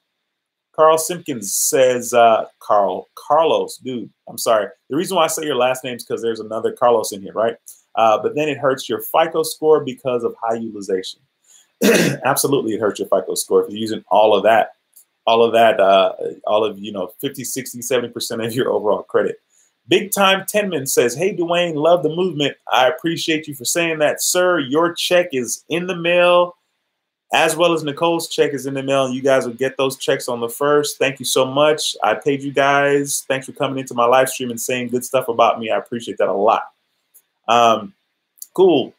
Carl Simpkins says, Carlos, dude, I'm sorry. The reason why I say your last name is because there's another Carlos in here, right? But then it hurts your FICO score because of high utilization. Absolutely, it hurts your FICO score if you're using all of 50, 60, 70% of your overall credit. Big Time Tenman says, hey, Duane, love the movement. I appreciate you for saying that, sir. Your check is in the mail, as well as Nicole's check is in the mail. You guys will get those checks on the 1st. Thank you so much. I paid you guys. Thanks for coming into my live stream and saying good stuff about me. I appreciate that a lot. Cool.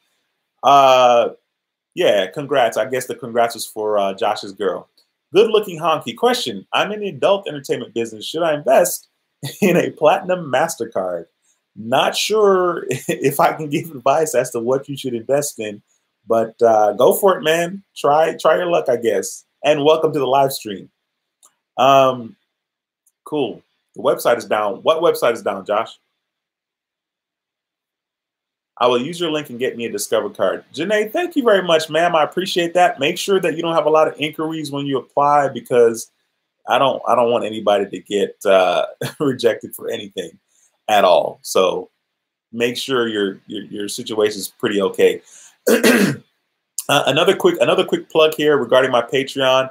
Yeah, congrats. I guess the congrats was for Josh's girl. Good looking honky. Question. I'm in the adult entertainment business. Should I invest in a platinum MasterCard? Not sure if I can give advice as to what you should invest in, but go for it, man. Try your luck, I guess. And welcome to the live stream. Cool. The website is down. What website is down, Josh? I will use your link and get me a Discover card. Janae, thank you very much, ma'am. I appreciate that. Make sure that you don't have a lot of inquiries when you apply, because I don't want anybody to get rejected for anything at all. So make sure your situation is pretty okay. Another quick plug here regarding my Patreon.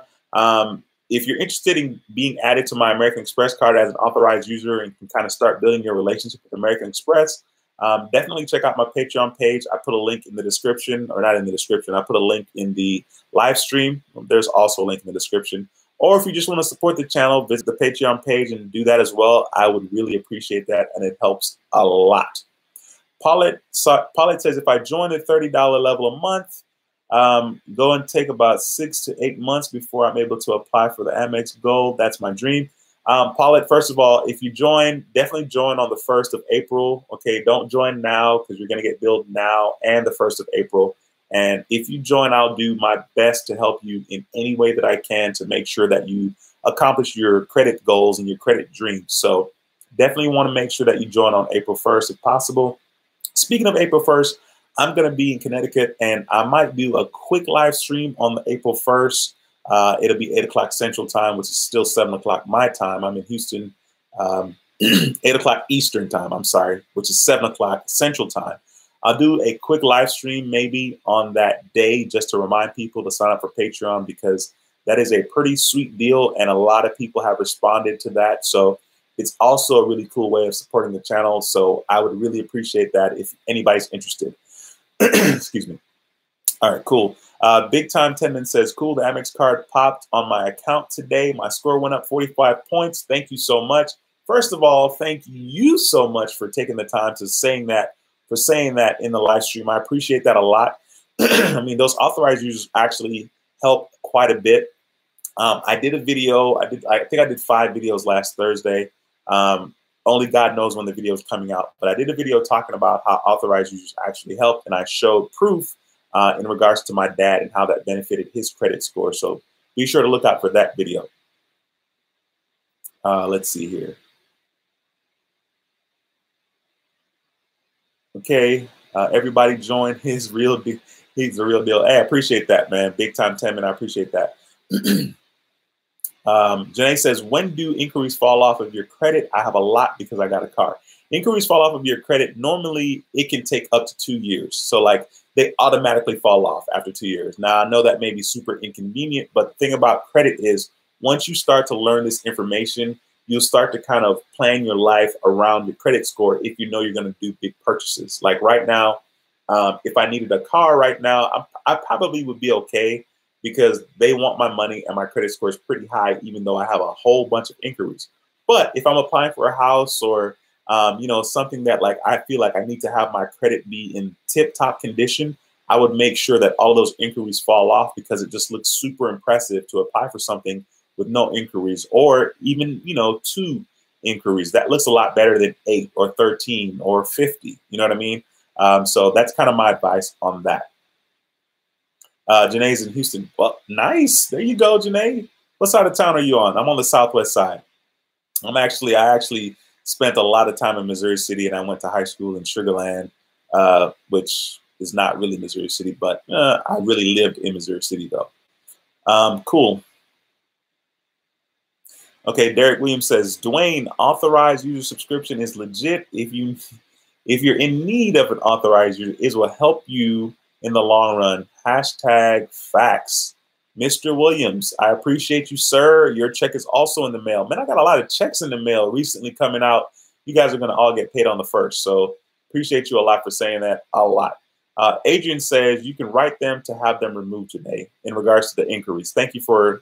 If you're interested in being added to my American Express card as an authorized user and can kind of start building your relationship with American Express, definitely check out my Patreon page. I put a link in the description, or not in the description. I put a link in the live stream. There's also a link in the description. Or if you just want to support the channel, visit the Patreon page and do that as well. I would really appreciate that, and it helps a lot. Paulette says, if I join at $30 level a month, go and take about 6 to 8 months before I'm able to apply for the Amex Gold. That's my dream. Paulette, first of all, if you join, definitely join on the 1st of April. Okay, don't join now because you're going to get billed now and the 1st of April. And if you join, I'll do my best to help you in any way that I can to make sure that you accomplish your credit goals and your credit dreams. So definitely want to make sure that you join on April 1st if possible. Speaking of April 1st, I'm going to be in Connecticut, and I might do a quick live stream on the April 1st. It'll be 8 o'clock Central Time, which is still 7 o'clock my time. I'm in Houston, 8 o'clock Eastern Time, I'm sorry, which is 7 o'clock Central Time. I'll do a quick live stream maybe on that day just to remind people to sign up for Patreon, because that is a pretty sweet deal, and a lot of people have responded to that. So it's also a really cool way of supporting the channel. So I would really appreciate that if anybody's interested. Excuse me. All right, cool. Big Time Tenman says, cool, the Amex card popped on my account today. My score went up 45 points. Thank you so much. First of all, thank you so much for taking the time to saying that in the live stream. I appreciate that a lot. I mean, those authorized users actually help quite a bit. I did a video. I think I did 5 videos last Thursday. Only God knows when the video is coming out. But I did a video talking about how authorized users actually help, and I showed proof in regards to my dad and how that benefited his credit score. So be sure to look out for that video. Let's see here. Okay, everybody join his real deal. He's the real deal. Hey, I appreciate that, man. Big Time Tenman, I appreciate that. Janae says, when do inquiries fall off of your credit? I have a lot because I got a car. Inquiries fall off of your credit. Normally, it can take up to 2 years. So like they automatically fall off after 2 years. Now, I know that may be super inconvenient, but the thing about credit is once you start to learn this information, you'll start to kind of plan your life around your credit score if you know you're going to do big purchases. Like right now, if I needed a car right now, I probably would be okay because they want my money and my credit score is pretty high, even though I have a whole bunch of inquiries. But if I'm applying for a house or you know, something that like I feel like I need to have my credit be in tip-top condition, I would make sure that all those inquiries fall off because it just looks super impressive to apply for something with no inquiries, or even, you know, 2 inquiries. That looks a lot better than 8 or 13 or 50. You know what I mean? So that's kind of my advice on that. Janae's in Houston. Well, nice. There you go, Janae. What side of town are you on? I'm on the southwest side. I actually spent a lot of time in Missouri City, and I went to high school in Sugar Land, which is not really Missouri City, but I really lived in Missouri City though. Cool. Okay, Derek Williams says, Duane, authorized user subscription is legit. If you're in need of an authorized user, it will help you in the long run. Hashtag facts. Mr. Williams, I appreciate you, sir. Your check is also in the mail. Man, I got a lot of checks in the mail recently coming out. You guys are going to all get paid on the 1st. So appreciate you a lot for saying that. A lot. Adrian says you can write them to have them removed today in regards to the inquiries. Thank you for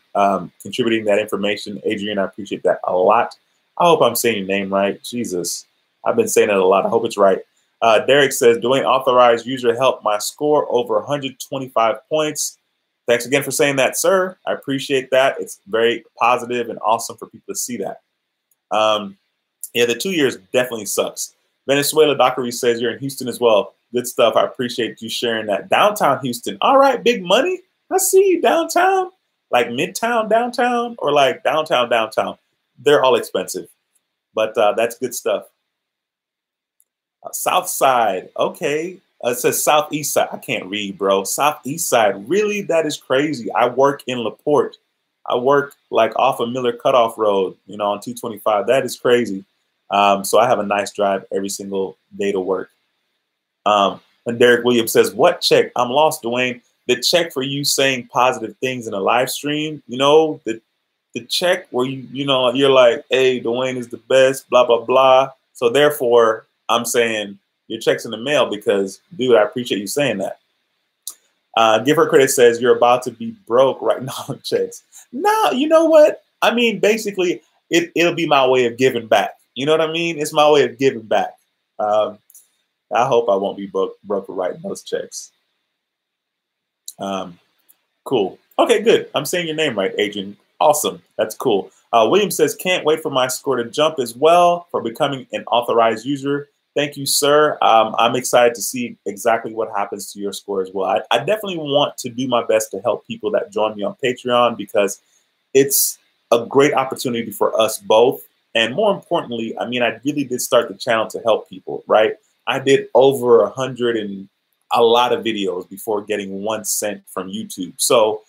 contributing that information, Adrian. I appreciate that a lot. I hope I'm saying your name right. Jesus, I've been saying it a lot. I hope it's right. Derek says, Duane, authorized user help my score over 125 points. Thanks again for saying that, sir. I appreciate that. It's very positive and awesome for people to see that. Yeah, the 2 years definitely sucks. Venezuela Dockery says you're in Houston as well. Good stuff. I appreciate you sharing that. Downtown Houston. All right, big money. I see you downtown. Like midtown downtown or like downtown downtown. They're all expensive. But that's good stuff. South side. Okay. It says southeast side. I can't read, bro. Southeast side. Really? That is crazy. I work in LaPorte. I work like off of Miller Cutoff Road, you know, on 225. That is crazy. So I have a nice drive every single day to work. And Derek Williams says, what check? I'm lost, Duane. The check for you saying positive things in a live stream, you know, the check where you're like, hey, Duane is the best, blah, blah, blah. So therefore, I'm saying your check's in the mail because, dude, I appreciate you saying that. Give Her Credit says you're about to be broke right now on checks. No, you know what? I mean, basically, it'll be my way of giving back. You know what I mean? It's my way of giving back. I hope I won't be broke for writing those checks. Cool. Okay, good. I'm saying your name right, Adrian. Awesome. That's cool. William says, can't wait for my score to jump as well for becoming an authorized user. Thank you, sir. I'm excited to see exactly what happens to your score as well. I definitely want to do my best to help people that join me on Patreon because it's a great opportunity for us both. And more importantly, I mean, I really did start the channel to help people, right? I did over 100 and a lot of videos before getting 1 cent from YouTube. So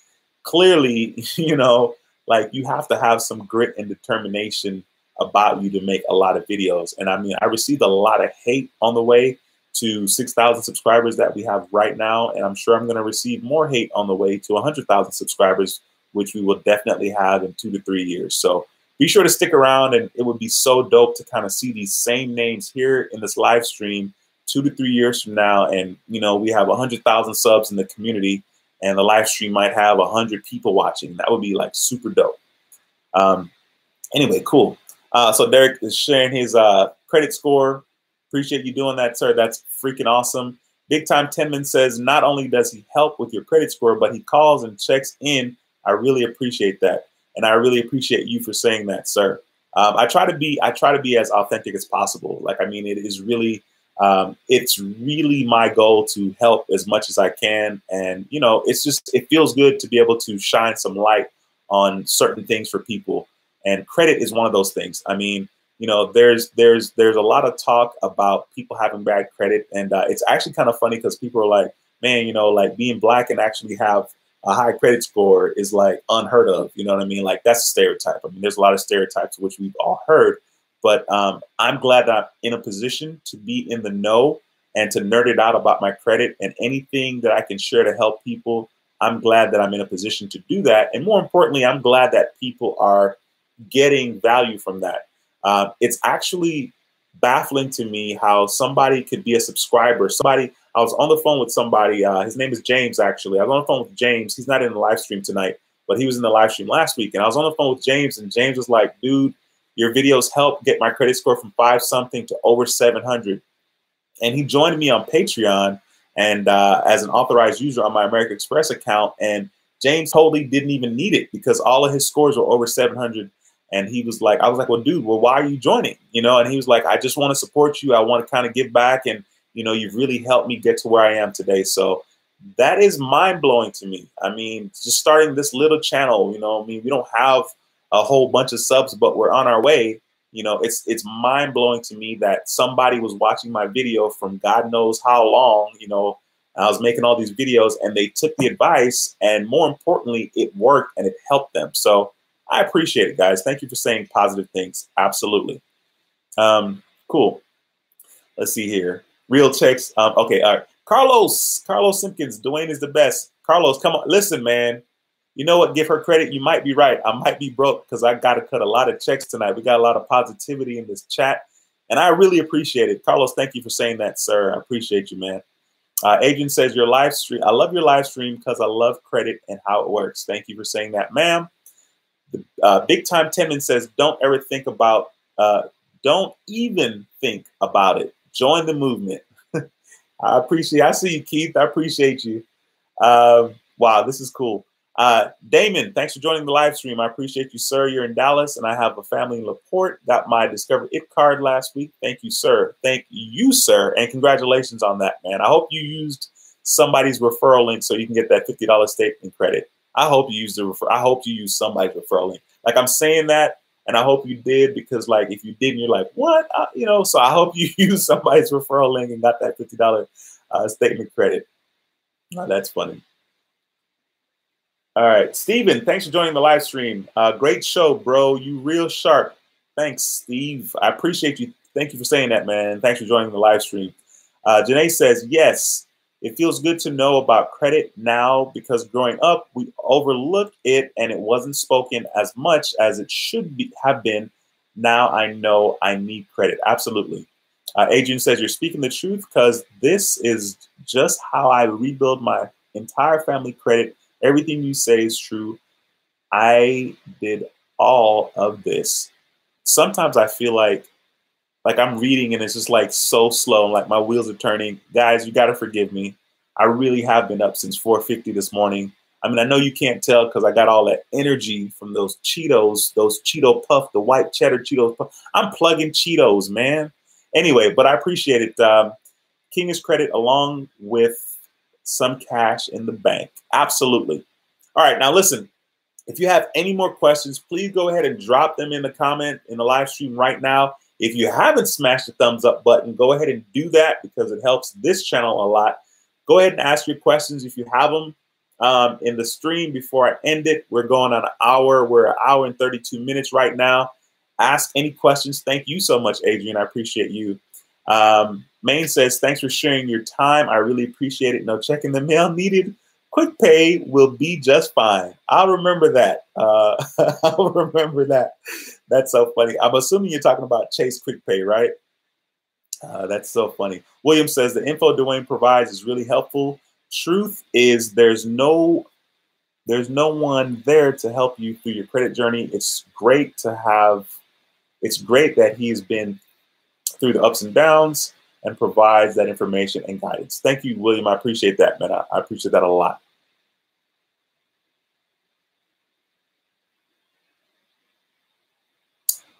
clearly, you know, like you have to have some grit and determination about you to make a lot of videos. And I mean, I received a lot of hate on the way to 6,000 subscribers that we have right now. And I'm sure I'm going to receive more hate on the way to 100,000 subscribers, which we will definitely have in 2 to 3 years. So be sure to stick around, and it would be so dope to kind of see these same names here in this live stream 2 to 3 years from now. And, you know, we have 100,000 subs in the community and the live stream might have 100 people watching. That would be like super dope. Anyway, cool. So Derek is sharing his credit score. Appreciate you doing that, sir. That's freaking awesome. Big Time Tenman says, not only does he help with your credit score, but he calls and checks in. I really appreciate that. And I really appreciate you for saying that, sir. I try to be as authentic as possible. Like, I mean, it's really my goal to help as much as I can. And, you know, it feels good to be able to shine some light on certain things for people. And credit is one of those things. I mean, you know, there's a lot of talk about people having bad credit. And it's actually kind of funny because people are like, man, you know, like being black and actually have a high credit score is like unheard of. You know what I mean? Like that's a stereotype. I mean, there's a lot of stereotypes which we've all heard. But I'm glad that I'm in a position to be in the know and to nerd it out about my credit, and anything that I can share to help people. I'm glad that I'm in a position to do that. And more importantly, I'm glad that people are getting value from that. It's actually baffling to me how somebody could be a subscriber. I was on the phone with somebody. His name is James, actually. I was on the phone with James. He's not in the live stream tonight, but he was in the live stream last week. And I was on the phone with James, and James was like, dude, your videos help get my credit score from 5-something to over 700. And he joined me on Patreon and as an authorized user on my American Express account. And James totally didn't even need it because all of his scores were over 700. And he was like, I was like, well, dude, well, why are you joining? You know, and he was like, I just want to support you. I want to kind of give back. And, you know, you've really helped me get to where I am today. So that is mind blowing to me. I mean, just starting this little channel, you know, I mean, we don't have a whole bunch of subs, but we're on our way. You know, it's mind blowing to me that somebody was watching my video from God knows how long. You know, I was making all these videos and they took the advice, and more importantly, it worked and it helped them. So I appreciate it, guys. Thank you for saying positive things. Absolutely. Cool. Let's see here. Real checks. Okay. All right. Carlos Simpkins, Duane is the best. Carlos, come on. Listen, man. You know what? Give her credit. You might be right. I might be broke because I got to cut a lot of checks tonight. We got a lot of positivity in this chat, and I really appreciate it. Carlos, thank you for saying that, sir. I appreciate you, man. Adrian says your live stream. I love your live stream because I love credit and how it works. Thank you for saying that, ma'am. Big Time Timon says don't ever think about. Don't even think about it. Join the movement. I see you, Keith. I appreciate you. Wow, this is cool. Damon, thanks for joining the live stream. I appreciate you, sir. You're in Dallas, and I have a family in LaPorte. Got my Discover It card last week. Thank you, sir. Thank you, sir. And congratulations on that, man. I hope you used somebody's referral link so you can get that $50 statement credit. I hope you used I hope you used somebody's referral link. Like, I'm saying that, and I hope you did, because like if you didn't, you're like, what? You know, so I hope you used somebody's referral link and got that $50 statement credit. Oh, that's funny. All right, Steven, thanks for joining the live stream. Great show, bro. You real sharp. Thanks, Steve. I appreciate you. Thank you for saying that, man. Thanks for joining the live stream. Janae says, yes, it feels good to know about credit now because growing up, we overlooked it and it wasn't spoken as much as it should have been. Now I know I need credit. Absolutely. Adrian says, you're speaking the truth because this is just how I rebuild my entire family credit. Everything you say is true. I did all of this. Sometimes I feel like I'm reading and it's just like so slow. Like my wheels are turning. Guys, you got to forgive me. I really have been up since 4:50 this morning. I mean, I know you can't tell because I got all that energy from those Cheetos, those Cheeto Puff, the white cheddar Cheetos Puff. I'm plugging Cheetos, man. Anyway, but I appreciate it. King is credit along with some cash in the bank. Absolutely. All right. Now, listen, if you have any more questions, please go ahead and drop them in the comment in the live stream right now. If you haven't smashed the thumbs up button, go ahead and do that because it helps this channel a lot. Go ahead and ask your questions if you have them in the stream before I end it. We're going on an hour. We're an hour and 32 minutes right now. Ask any questions. Thank you so much, Adrian. I appreciate you. Maine says, thanks for sharing your time. I really appreciate it. No check in the mail needed. Quick pay will be just fine. I'll remember that. I'll remember that. That's so funny. I'm assuming you're talking about Chase Quick Pay, right? That's so funny. William says the info Duane provides is really helpful. Truth is there's no one there to help you through your credit journey. It's great that he's been through the ups and downs and provides that information and guidance. Thank you, William. I appreciate that, man. I appreciate that a lot.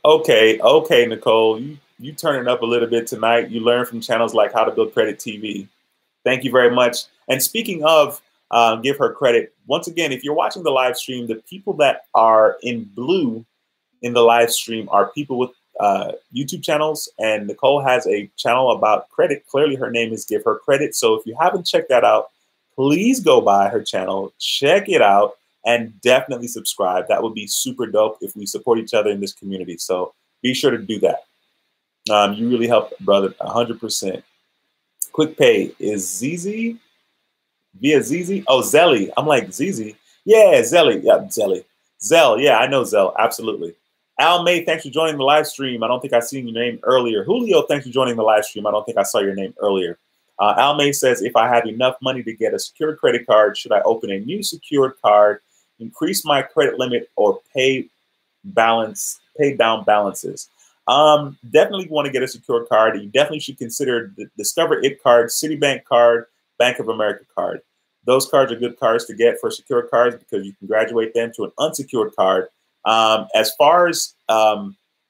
Okay, Nicole. You turning up a little bit tonight. You learn from channels like How to Build Credit TV. Thank you very much. And speaking of give her credit, once again, if you're watching the live stream, the people that are in blue in the live stream are people with YouTube channels, and Nicole has a channel about credit. Clearly her name is Give Her Credit. So if you haven't checked that out, please go by her channel, check it out, and definitely subscribe. That would be super dope if we support each other in this community. So be sure to do that. You really help, brother, 100%. Quick Pay is ZZ? Via ZZ? Oh, Zelly. I'm like, ZZ? Yeah, Zelly. Yeah, Zelly. Zell. Yeah, I know Zell. Absolutely. Al May, thanks for joining the live stream. I don't think I seen your name earlier. Julio, thanks for joining the live stream. I don't think I saw your name earlier. Al May says, if I have enough money to get a secured credit card, should I open a new secured card, increase my credit limit, or pay down balances? Definitely want to get a secured card. You definitely should consider the Discover It card, Citibank card, Bank of America card. Those cards are good cards to get for secured cards because you can graduate them to an unsecured card. As far as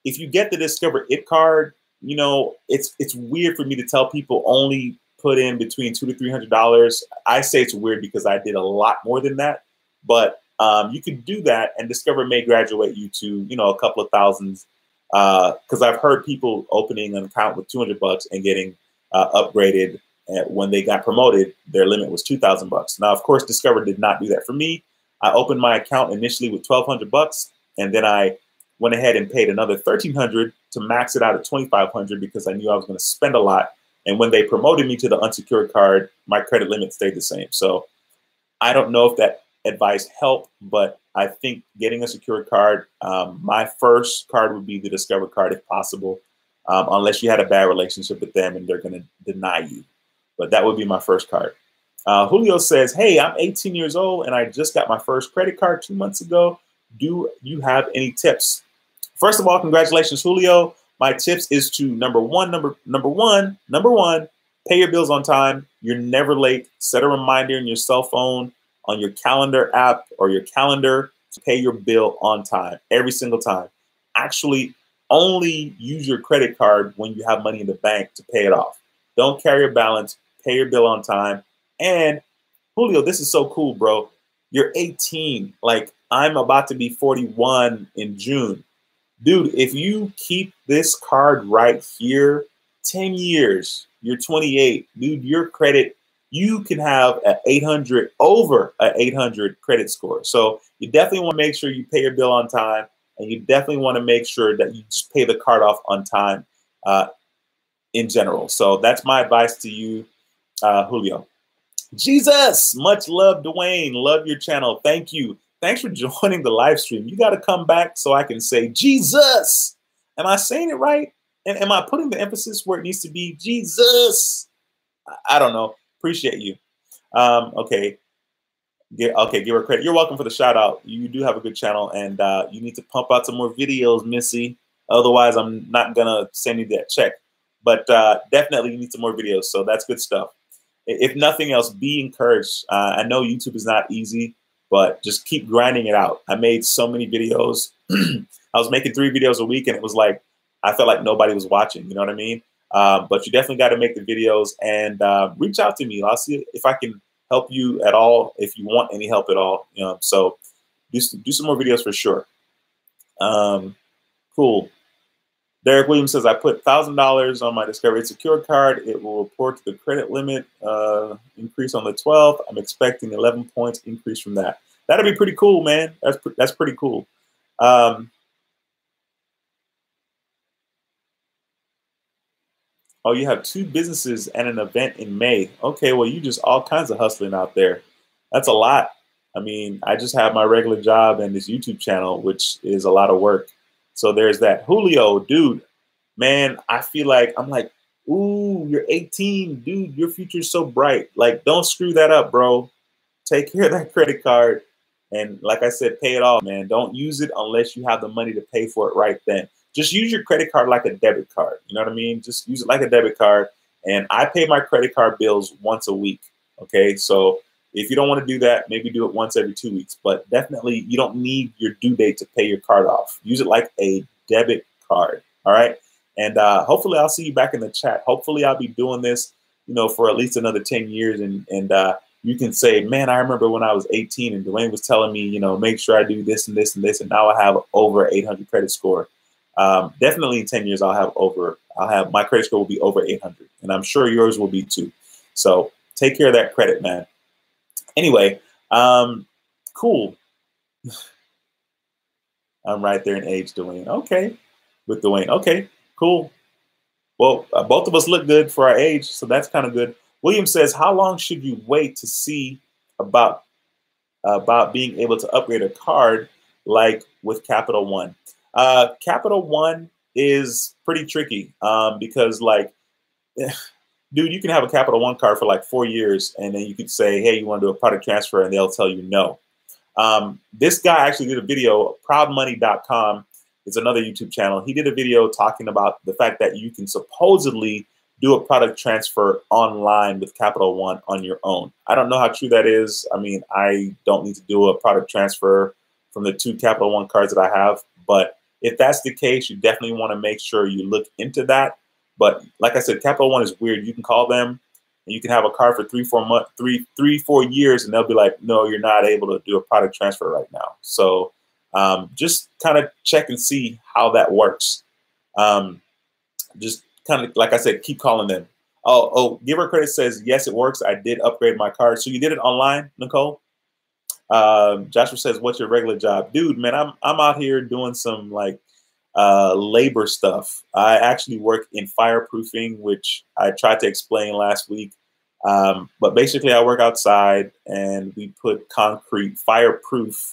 if you get the Discover It card, you know, it's weird for me to tell people only put in between $200 to $300. I say it's weird because I did a lot more than that, but you can do that, and Discover may graduate you to, you know, a couple of thousands. Because I've heard people opening an account with $200 and getting upgraded. And when they got promoted, their limit was $2,000. Now, of course, Discover did not do that for me. I opened my account initially with $1,200, and then I went ahead and paid another $1,300 to max it out at $2,500 because I knew I was going to spend a lot. And when they promoted me to the unsecured card, my credit limit stayed the same. So I don't know if that advice helped, but I think getting a secured card, my first card would be the Discover card if possible, unless you had a bad relationship with them and they're going to deny you. But that would be my first card. Julio says, hey, I'm 18 years old and I just got my first credit card 2 months ago. Do you have any tips? First of all, congratulations, Julio. My tips is to number one, pay your bills on time. You're never late. Set a reminder in your cell phone, on your calendar app or your calendar to pay your bill on time every single time. Actually, only use your credit card when you have money in the bank to pay it off. Don't carry a balance. Pay your bill on time. And Julio, this is so cool, bro. You're 18. Like, I'm about to be 41 in June. Dude, if you keep this card right here, 10 years, you're 28. Dude, your credit, you can have an 800, over an 800 credit score. So you definitely want to make sure you pay your bill on time, and you definitely want to make sure that you just pay the card off on time in general. So that's my advice to you, Julio. Jesus, much love, Duane. Love your channel. Thank you. Thanks for joining the live stream. You got to come back so I can say Jesus. Am I saying it right? And am I putting the emphasis where it needs to be? Jesus. I don't know. Appreciate you. Okay. Okay, give her credit. You're welcome for the shout out. You do have a good channel, and you need to pump out some more videos, Missy. Otherwise, I'm not going to send you that check. But definitely you need some more videos. So that's good stuff. If nothing else, be encouraged. I know YouTube is not easy, but just keep grinding it out. I made so many videos. I was making 3 videos a week, and it was like, I felt like nobody was watching. You know what I mean? But you definitely got to make the videos, and reach out to me. I'll see if I can help you at all, if you want any help at all. You know, so do some more videos for sure. Cool. Derek Williams says, I put $1,000 on my Discovery Secure card. It will report to the credit limit increase on the 12th. I'm expecting 11 points increase from that. That'll be pretty cool, man. That's pretty cool. Oh, you have 2 businesses and an event in May. Okay, well, you just all kinds of hustling out there. That's a lot. I mean, I just have my regular job and this YouTube channel, which is a lot of work. So there's that. Julio, dude, man, I feel like I'm like, ooh, you're 18, dude. Your future's so bright. Like, don't screw that up, bro. Take care of that credit card. And like I said, pay it off, man. Don't use it unless you have the money to pay for it right then. Just use your credit card like a debit card. You know what I mean? Just use it like a debit card. And I pay my credit card bills once a week. Okay, so if you don't want to do that, maybe do it once every 2 weeks. But definitely, you don't need your due date to pay your card off. Use it like a debit card. All right. And hopefully, I'll see you back in the chat. Hopefully, I'll be doing this, you know, for at least another 10 years. And you can say, man, I remember when I was 18 and Duane was telling me, you know, make sure I do this and this and this. And now I have over 800 credit score. Definitely in 10 years, I'll have my credit score will be over 800. And I'm sure yours will be too. So take care of that credit, man. Anyway, cool. I'm right there in age, Duane. Okay. With Duane. Okay, cool. Well, both of us look good for our age, so that's kind of good. William says, how long should you wait to see about being able to upgrade a card like with Capital One? Capital One is pretty tricky because, like, dude, you can have a Capital One card for like 4 years, and then you could say, hey, you want to do a product transfer, and they'll tell you no. This guy actually did a video, proudmoney.com. It's another YouTube channel. He did a video talking about the fact that you can supposedly do a product transfer online with Capital One on your own. I don't know how true that is. I mean, I don't need to do a product transfer from the 2 Capital One cards that I have. But if that's the case, you definitely want to make sure you look into that. But like I said, Capital One is weird. You can call them and you can have a card for 4 years, and they'll be like, no, you're not able to do a product transfer right now. So just kind of check and see how that works. Just kind of, like I said, keep calling them. Oh, Give Her Credit says, yes, it works. I did upgrade my card. So you did it online, Nicole? Joshua says, what's your regular job? Dude, man, I'm out here doing some like labor stuff. I actually work in fireproofing, which I tried to explain last week. But basically I work outside and we put concrete, pyrocrete,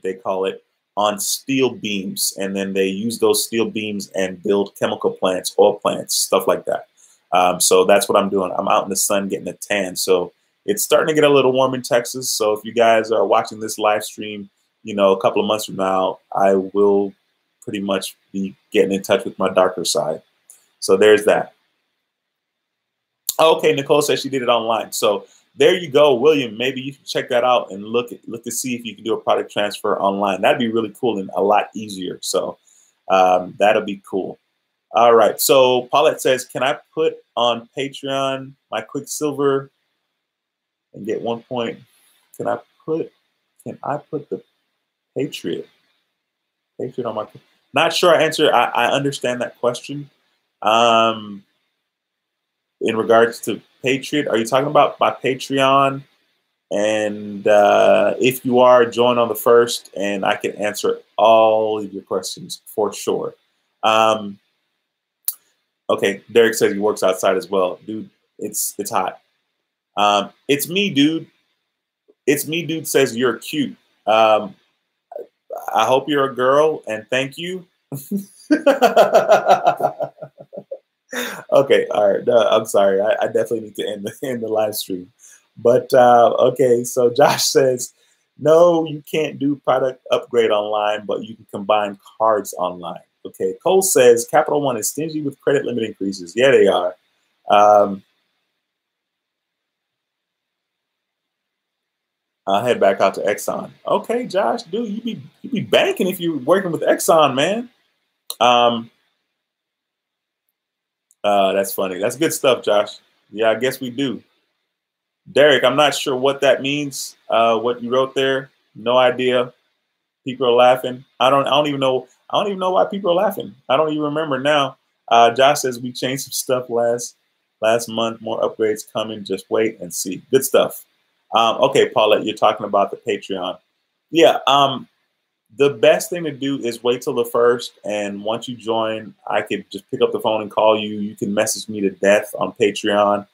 they call it, on steel beams. And then they use those steel beams and build chemical plants, oil plants, stuff like that. So that's what I'm doing. I'm out in the sun getting a tan. So it's starting to get a little warm in Texas. So if you guys are watching this live stream, you know, a couple of months from now, I will pretty much be getting in touch with my darker side. So there's that. Okay, Nicole says she did it online. So there you go, William. Maybe you can check that out and look to see if you can do a product transfer online. That'd be really cool and a lot easier. So that'll be cool. All right. So Paulette says, can I put on Patreon my Quicksilver and get 1 point? Can I put the Patriot on my? Not sure I answer. I understand that question. In regards to Patriot, are you talking about my Patreon? And if you are, join on the first, and I can answer all of your questions for sure. Okay, Derek says he works outside as well, dude. It's hot. It's me, dude. It's me, dude. Says you're cute. I hope you're a girl, and thank you. Okay, all right. No, I'm sorry. I definitely need to end the live stream. But okay, so Josh says, no, you can't do product upgrade online, but you can combine cards online. Okay, Cole says Capital One is stingy with credit limit increases. Yeah, they are. I'll head back out to Exxon. Okay, Josh, dude, you be banking if you're working with Exxon, man. That's funny. That's good stuff, Josh. Yeah, I guess we do. Derek, I'm not sure what that means. What you wrote there, no idea. People are laughing. I don't even know why people are laughing. I don't even remember now. Josh says we changed some stuff last month. More upgrades coming. Just wait and see. Good stuff. Okay, Paulette, you're talking about the Patreon. Yeah. The best thing to do is wait till the first, and once you join, I could just pick up the phone and call you. You can message me to death on Patreon.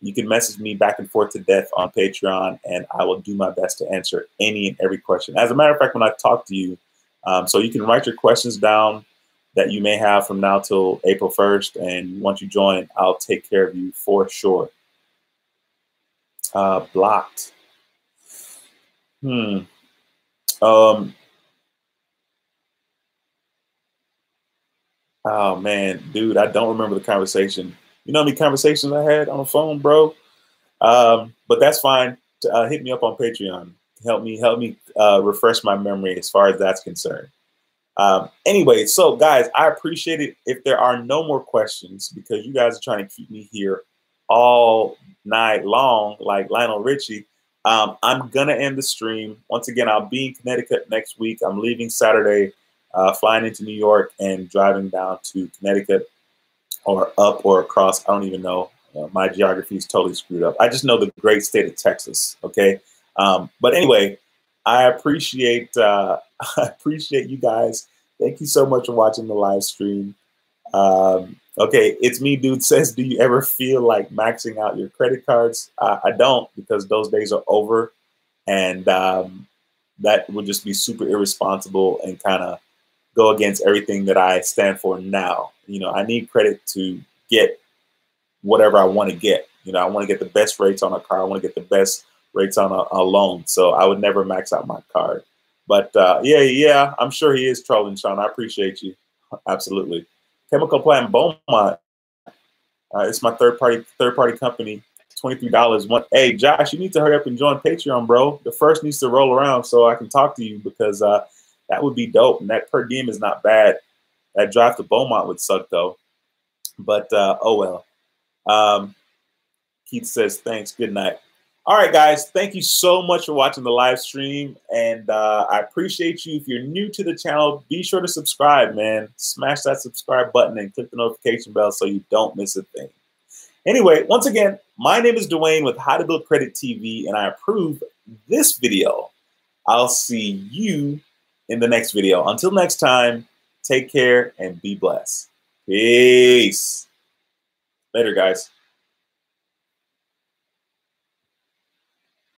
You can message me back and forth to death on Patreon, and I will do my best to answer any and every question. As a matter of fact, when I talk to you, so you can write your questions down that you may have from now till April 1st, and once you join, I'll take care of you for sure. Blocked. Oh man, dude, I don't remember the conversation. You know how many conversations I had on the phone, bro? But that's fine. Hit me up on Patreon. Help me refresh my memory as far as that's concerned. Anyway, so guys, I appreciate it if there are no more questions, because you guys are trying to keep me here all night long like Lionel Richie. I'm going to end the stream. Once again, I'll be in Connecticut next week. I'm leaving Saturday, flying into New York and driving down to Connecticut, or up or across. I don't even know. My geography is totally screwed up. I just know the great state of Texas. Okay. But anyway, I appreciate you guys. Thank you so much for watching the live stream. Okay, it's me, dude. Says, do you ever feel like maxing out your credit cards? I don't, because those days are over, and that would just be super irresponsible and kind of go against everything that I stand for now. You know, I need credit to get whatever I want to get. You know, I want to get the best rates on a car. I want to get the best rates on a loan. So I would never max out my card. But yeah, I'm sure he is trolling, Sean. I appreciate you. Absolutely. Chemical Plant Beaumont. It's my third party company. $23. Hey, Josh, you need to hurry up and join Patreon, bro. The first needs to roll around so I can talk to you, because that would be dope. And that per diem is not bad. That drive to Beaumont would suck, though. But oh well. Keith says, thanks. Good night. All right, guys. Thank you so much for watching the live stream. And I appreciate you. If you're new to the channel, be sure to subscribe, man. Smash that subscribe button and click the notification bell so you don't miss a thing. Anyway, once again, my name is Duane with How to Build Credit TV, and I approve this video. I'll see you in the next video. Until next time, take care and be blessed. Peace. Later, guys.